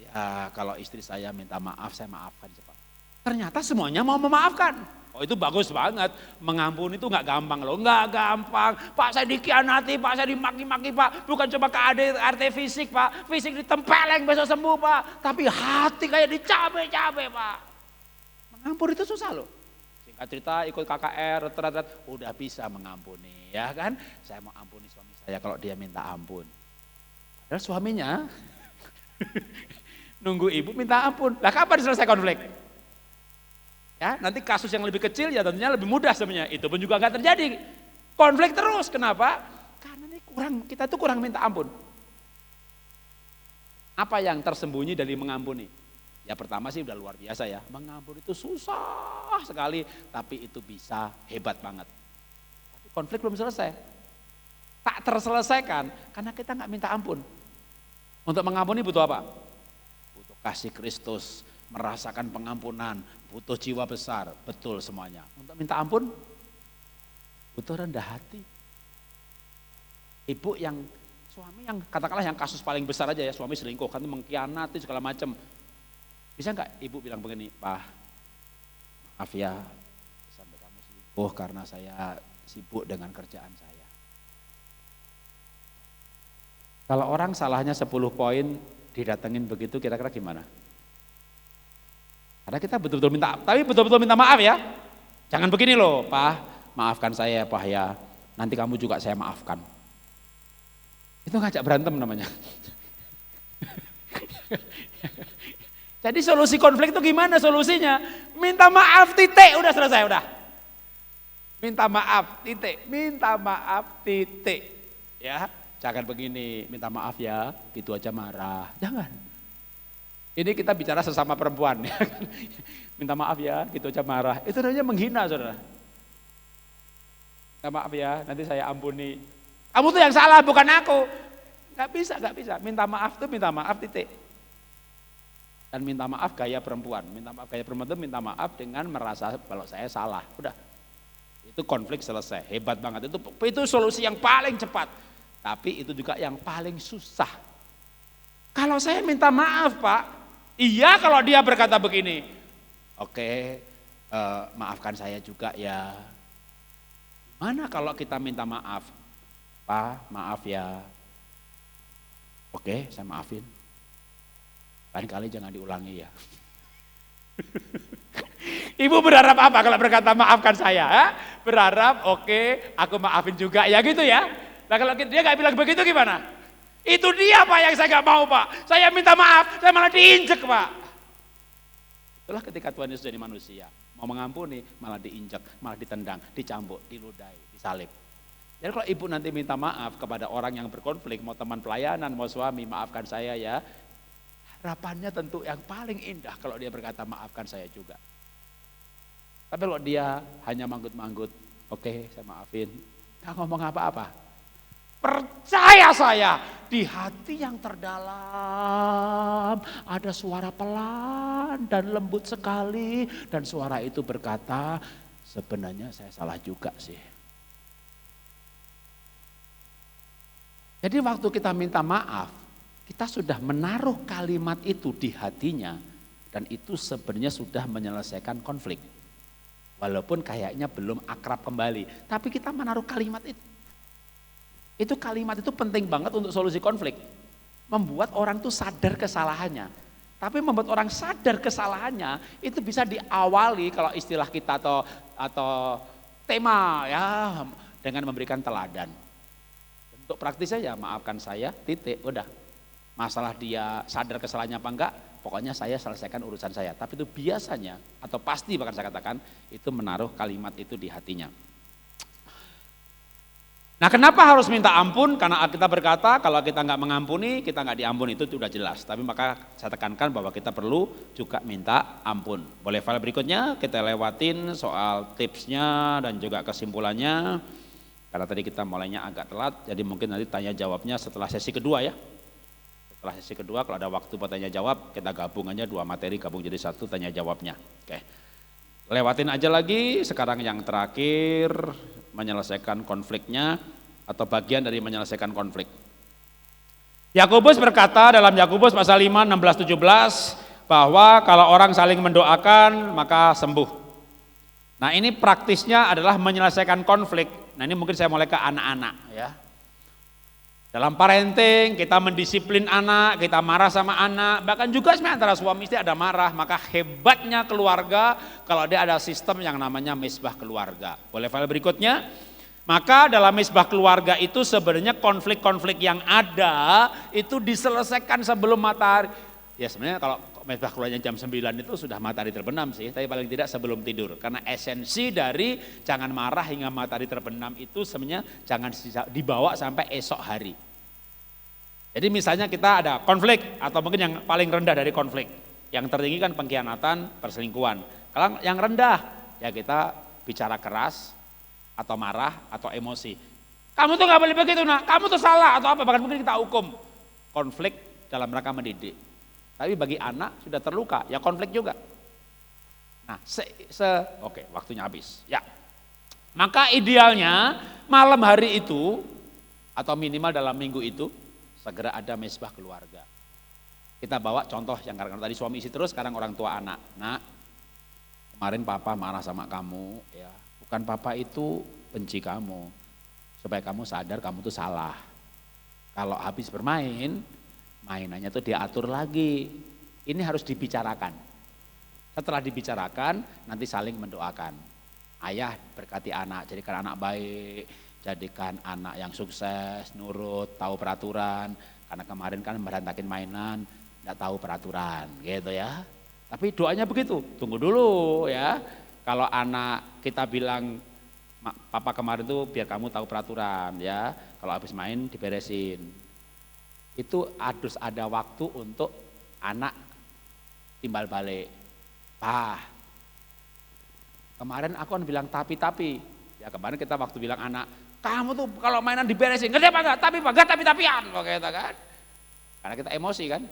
Ya kalau istri saya minta maaf, saya maafkan Pak. Ternyata semuanya mau memaafkan. Oh itu bagus banget, mengampuni itu nggak gampang loh, nggak gampang. Pak saya dikhianati, Pak saya dimaki-maki Pak, bukan cuma KAD fisik Pak, fisik ditempeleng besok sembuh Pak, tapi hati kayak dicabe-cabe Pak. Mengampuni itu susah loh. Singkat cerita ikut KKR, udah bisa mengampuni ya kan. Saya mau ampuni suami saya kalau dia minta ampun. Padahal suaminya nunggu ibu minta ampun. Lah kapan selesai konflik? Ya, nanti kasus yang lebih kecil ya tentunya lebih mudah sebenarnya. Itu pun juga nggak terjadi. Konflik terus. Kenapa? Karena ini kita tuh kurang minta ampun. Apa yang tersembunyi dari mengampuni? Ya pertama sih udah luar biasa ya. Mengampuni itu susah sekali, tapi itu bisa hebat banget. Tapi konflik belum selesai. Tak terselesaikan karena kita nggak minta ampun. Untuk mengampuni butuh apa? Butuh kasih Kristus, merasakan pengampunan, butuh jiwa besar, betul semuanya. Untuk minta ampun, butuh rendah hati. Ibu yang, suami yang katakanlah yang kasus paling besar aja ya, suami selingkuh, kan mengkhianati segala macam. Bisa nggak ibu bilang begini, Pak, maaf ya, sampai kamu selingkuh karena saya sibuk dengan kerjaan saya. Kalau orang salahnya 10 poin, didatengin begitu kira-kira gimana? Karena kita betul-betul minta, tapi betul-betul minta maaf ya. Jangan begini loh, Pak, maafkan saya ya Pak ya, nanti kamu juga saya maafkan. Itu ngajak berantem namanya. Jadi solusi konflik itu gimana solusinya? Minta maaf titik, udah selesai udah. Minta maaf titik, minta maaf titik. Ya, jangan begini, minta maaf ya, gitu aja marah. Jangan. Ini kita bicara sesama perempuan, ya kan? Minta maaf ya, gitu aja marah. Itu namanya menghina, saudara. Minta maaf ya, nanti saya ampuni. Kamu tuh yang salah, bukan aku. Gak bisa. Minta maaf tuh minta maaf, titik. Dan minta maaf gaya perempuan. Minta maaf gaya perempuan itu minta maaf dengan merasa kalau saya salah. Udah, itu konflik selesai. Hebat banget, itu solusi yang paling cepat. Tapi itu juga yang paling susah. Kalau saya minta maaf, Pak, iya kalau dia berkata begini, oke, maafkan saya juga ya. Mana kalau kita minta maaf, Pak, maaf ya. Oke, saya maafin. Lain kali jangan diulangi ya. Ibu berharap apa kalau berkata maafkan saya? Berharap oke, aku maafin juga ya gitu ya. Nah kalau dia gak bilang begitu gimana? Itu dia Pak yang saya gak mau Pak. Saya minta maaf, saya malah diinjek Pak. Itulah ketika Tuhan Yesus jadi manusia. Mau mengampuni, malah diinjek, malah ditendang, dicambuk, diludahi, disalib. Jadi kalau ibu nanti minta maaf kepada orang yang berkonflik, mau teman pelayanan, mau suami, maafkan saya ya. Harapannya tentu yang paling indah kalau dia berkata maafkan saya juga. Tapi kalau dia hanya manggut-manggut, oke, saya maafin, nggak ngomong apa-apa. Percaya saya, di hati yang terdalam ada suara pelan dan lembut sekali, dan suara itu berkata, sebenarnya saya salah juga sih. Jadi waktu kita minta maaf, kita sudah menaruh kalimat itu di hatinya, dan itu sebenarnya sudah menyelesaikan konflik. Walaupun kayaknya belum akrab kembali, tapi kita menaruh kalimat itu. Itu kalimat itu penting banget untuk solusi konflik. Membuat orang tuh sadar kesalahannya. Tapi membuat orang sadar kesalahannya itu bisa diawali kalau istilah kita atau tema ya dengan memberikan teladan. Untuk praktis saja, maafkan saya, titik, udah. Masalah dia sadar kesalahannya apa enggak, pokoknya saya selesaikan urusan saya. Tapi itu biasanya atau pasti bahkan saya katakan itu menaruh kalimat itu di hatinya. Nah kenapa harus minta ampun? Karena kita berkata kalau kita nggak mengampuni, kita nggak diampuni, itu sudah jelas. Tapi maka saya tekankan bahwa kita perlu juga minta ampun. Boleh file berikutnya kita lewatin soal tipsnya dan juga kesimpulannya. Karena tadi kita mulainya agak telat, jadi mungkin nanti tanya jawabnya setelah sesi kedua ya. Setelah sesi kedua kalau ada waktu buat tanya jawab, kita gabung aja dua materi, gabung jadi satu tanya jawabnya. Oke. Lewatin aja lagi, sekarang yang terakhir menyelesaikan konfliknya atau bagian dari menyelesaikan konflik. Yakobus berkata dalam Yakobus pasal 5, 16, 17 bahwa kalau orang saling mendoakan maka sembuh. Nah ini praktisnya adalah menyelesaikan konflik. Nah ini mungkin saya mulai ke anak-anak ya. Dalam parenting kita mendisiplin anak, kita marah sama anak, bahkan juga sebenarnya antara suami istri ada marah. Maka hebatnya keluarga kalau dia ada sistem yang namanya misbah keluarga. Boleh file berikutnya? Maka dalam misbah keluarga itu sebenarnya konflik-konflik yang ada itu diselesaikan sebelum matahari. Ya sebenarnya kalau misbah keluarnya jam 9 itu sudah matahari terbenam sih, tapi paling tidak sebelum tidur. Karena esensi dari jangan marah hingga matahari terbenam itu sebenarnya jangan dibawa sampai esok hari. Jadi misalnya kita ada konflik atau mungkin yang paling rendah dari konflik. Yang tertinggi kan pengkhianatan, perselingkuhan. Kalau yang rendah ya kita bicara keras atau marah atau emosi. Kamu tuh gak boleh begitu nak, kamu tuh salah atau apa, bahkan mungkin kita hukum. Konflik dalam rangka mendidik. Tapi bagi anak sudah terluka, ya konflik juga. Nah, oke, waktunya habis. Ya. Maka idealnya malam hari itu atau minimal dalam minggu itu segera ada misbah keluarga. Kita bawa contoh yang karena tadi suami istri terus, sekarang orang tua anak. Nah, kemarin papa marah sama kamu, ya. Bukan papa itu benci kamu, supaya kamu sadar kamu tuh salah. Kalau habis bermain, mainannya tuh diatur lagi. Ini harus dibicarakan. Setelah dibicarakan, nanti saling mendoakan. Ayah berkati anak, jadikan anak baik, jadikan anak yang sukses, nurut, tahu peraturan. Karena kemarin kan berantakin mainan, enggak tahu peraturan, gitu ya. Tapi doanya begitu, tunggu dulu ya. Kalau anak kita bilang, papa kemarin tuh biar kamu tahu peraturan ya, kalau habis main diberesin. Itu harus ada waktu untuk anak timbal balik. Pak, kemarin aku kan bilang tapi. Ya kemarin kita waktu bilang anak, kamu tuh kalau mainan diberesin, ngerti apa enggak? Tapi Pak, enggak tapi-tapian, kita kan. Karena kita emosi kan.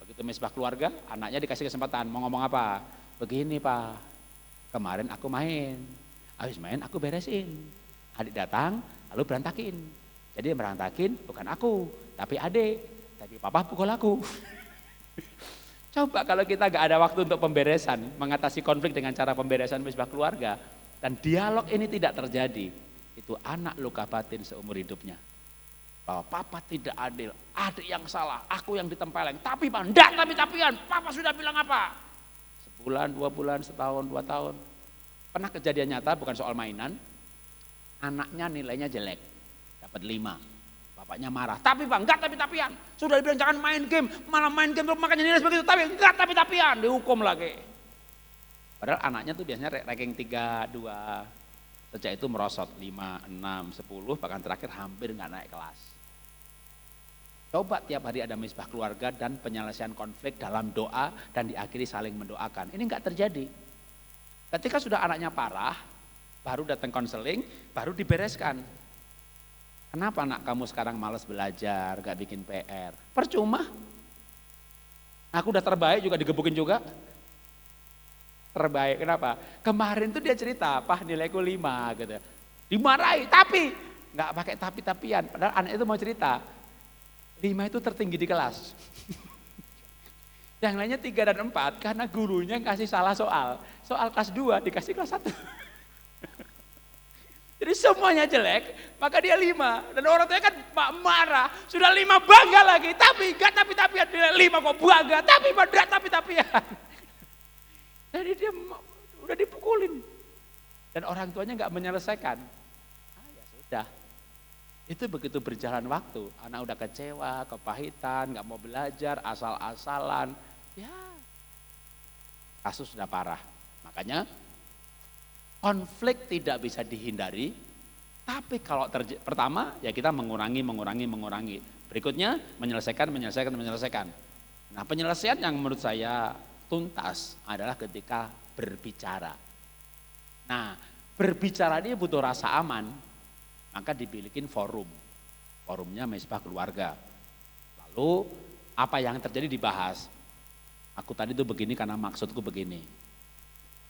Begitu misbah keluarga, anaknya dikasih kesempatan, mau ngomong apa? Begini Pak, kemarin aku main, habis main aku beresin. Adik datang, lalu berantakin. Jadi yang berantakin bukan aku, tapi adik. Tapi papa pukul aku. Coba kalau kita gak ada waktu untuk pemberesan, mengatasi konflik dengan cara pemberesan misbah keluarga, dan dialog ini tidak terjadi, itu anak luka batin seumur hidupnya. Bahwa papa tidak adil, adik yang salah, aku yang ditempeleng. Tapi Pak, enggak tapi-tapian, papa sudah bilang apa? Sebulan, 2 bulan, setahun, 2 tahun. Pernah kejadian nyata, bukan soal mainan, anaknya nilainya jelek, dapat 5. Bapaknya marah, tapi Pak, enggak tapi-tapian. Sudah dibilang jangan main game, malah main game makanya nilai seperti itu, tapi enggak tapi-tapian, dihukum lagi. Padahal anaknya tuh biasanya ranking 3, 2. Sejak itu merosot 5, 6, 10, bahkan terakhir hampir enggak naik kelas. Coba tiap hari ada misbah keluarga dan penyelesaian konflik dalam doa dan diakhiri saling mendoakan. Ini enggak terjadi. Ketika sudah anaknya parah, baru datang konseling, baru dibereskan. Kenapa anak kamu sekarang malas belajar, gak bikin PR? Percuma. Aku udah terbaik juga digebukin juga. Terbaik, kenapa? Kemarin tuh dia cerita, Pak nilaiku 5 gitu. Dimarahi, tapi gak pakai tapi-tapian. Padahal anak itu mau cerita, 5 itu tertinggi di kelas. Yang lainnya 3 dan 4 karena gurunya kasih salah soal. Soal kelas 2 dikasih kelas 1. Jadi semuanya jelek, maka dia 5. Dan orang tuanya kan marah, sudah 5 bangga lagi, tapi gak tapi-tapian, 5 kok bangga, tapi gak tapi-tapian. Jadi dia udah dipukulin. Dan orang tuanya gak menyelesaikan. Ya sudah, itu begitu berjalan waktu, anak udah kecewa, kepahitan, gak mau belajar, asal-asalan. Ya, kasus sudah parah. Makanya konflik tidak bisa dihindari, tapi kalau pertama ya kita mengurangi. Berikutnya menyelesaikan. Nah penyelesaian yang menurut saya tuntas adalah ketika berbicara. Nah berbicara ini butuh rasa aman, maka dibilikin forum. Forumnya misbah keluarga. Lalu apa yang terjadi dibahas. Aku tadi tuh begini karena maksudku begini.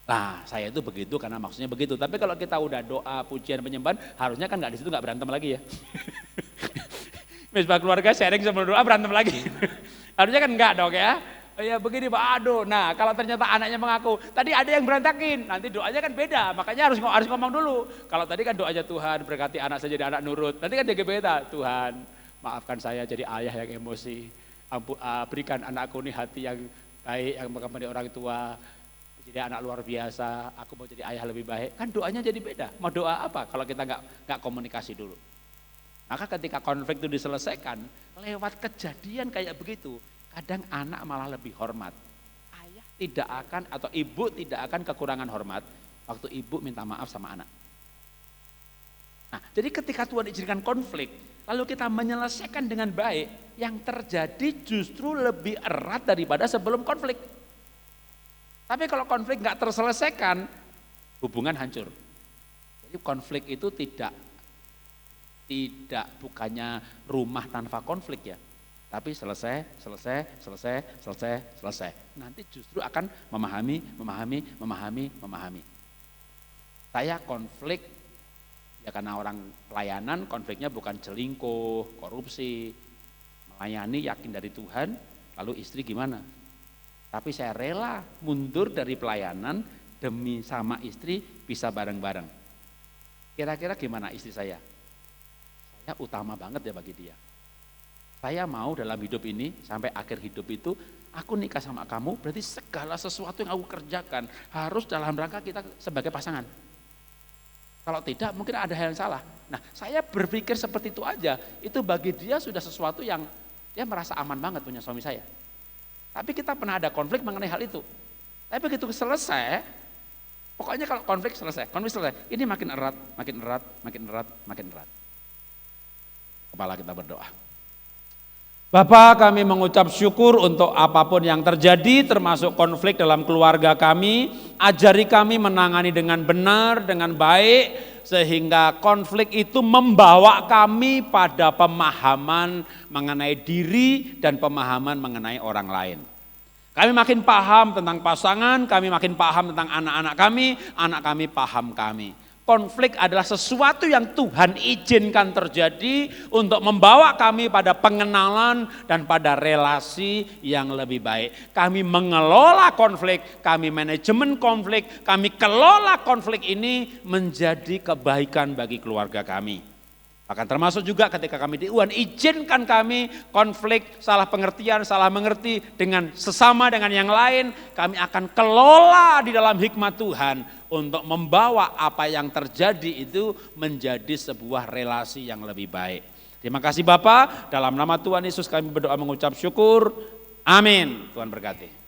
Nah saya itu begitu karena maksudnya begitu. Tapi kalau kita udah doa, pujian, penyembahan, harusnya kan di situ nggak berantem lagi ya. Misbah keluarga sharing sebelum doa berantem lagi. Harusnya kan enggak dong ya. Oh ya begini Pak, aduh. Nah kalau ternyata anaknya mengaku, tadi ada yang berantakin, nanti doanya kan beda. Makanya harus ngomong dulu. Kalau tadi kan doanya Tuhan berkati anak saya jadi anak nurut. Nanti kan jadi beda. Tuhan maafkan saya jadi ayah yang emosi. Berikan anakku nih hati yang baik, yang menghormati orang tua. Jadi anak luar biasa, aku mau jadi ayah lebih baik. Kan doanya jadi beda. Mau doa apa kalau kita nggak komunikasi dulu? Maka ketika konflik itu diselesaikan, lewat kejadian kayak begitu, kadang anak malah lebih hormat. Ayah tidak akan atau ibu tidak akan kekurangan hormat waktu ibu minta maaf sama anak. Nah, jadi ketika Tuhan izinkan konflik, lalu kita menyelesaikan dengan baik, yang terjadi justru lebih erat daripada sebelum konflik. Tapi kalau konflik nggak terselesaikan, hubungan hancur. Jadi konflik itu tidak bukannya rumah tanpa konflik ya. Tapi selesai. Nanti justru akan memahami. Saya konflik ya karena orang pelayanan, konfliknya bukan selingkuh, korupsi. Melayani yakin dari Tuhan, lalu istri gimana? Tapi saya rela mundur dari pelayanan demi sama istri bisa bareng-bareng. Kira-kira gimana istri saya? Saya utama banget ya bagi dia. Saya mau dalam hidup ini sampai akhir hidup itu aku nikah sama kamu, berarti segala sesuatu yang aku kerjakan harus dalam rangka kita sebagai pasangan. Kalau tidak mungkin ada hal yang salah. Nah saya berpikir seperti itu aja, itu bagi dia sudah sesuatu yang dia merasa aman banget punya suami saya. Tapi kita pernah ada konflik mengenai hal itu. Tapi begitu selesai, pokoknya kalau konflik selesai, ini makin erat. Kepala kita berdoa. Bapa, kami mengucap syukur untuk apapun yang terjadi termasuk konflik dalam keluarga kami. Ajari kami menangani dengan benar, dengan baik, sehingga konflik itu membawa kami pada pemahaman mengenai diri dan pemahaman mengenai orang lain. Kami makin paham tentang pasangan, kami makin paham tentang anak-anak kami paham kami. Konflik adalah sesuatu yang Tuhan izinkan terjadi untuk membawa kami pada pengenalan dan pada relasi yang lebih baik. Kami mengelola konflik, kami manajemen konflik, kami kelola konflik ini menjadi kebaikan bagi keluarga kami. Bahkan termasuk juga ketika kami di UN, izinkan kami konflik, salah pengertian, salah mengerti dengan sesama dengan yang lain, kami akan kelola di dalam hikmat Tuhan untuk membawa apa yang terjadi itu menjadi sebuah relasi yang lebih baik. Terima kasih Bapak, dalam nama Tuhan Yesus kami berdoa mengucap syukur. Amin. Tuhan berkati.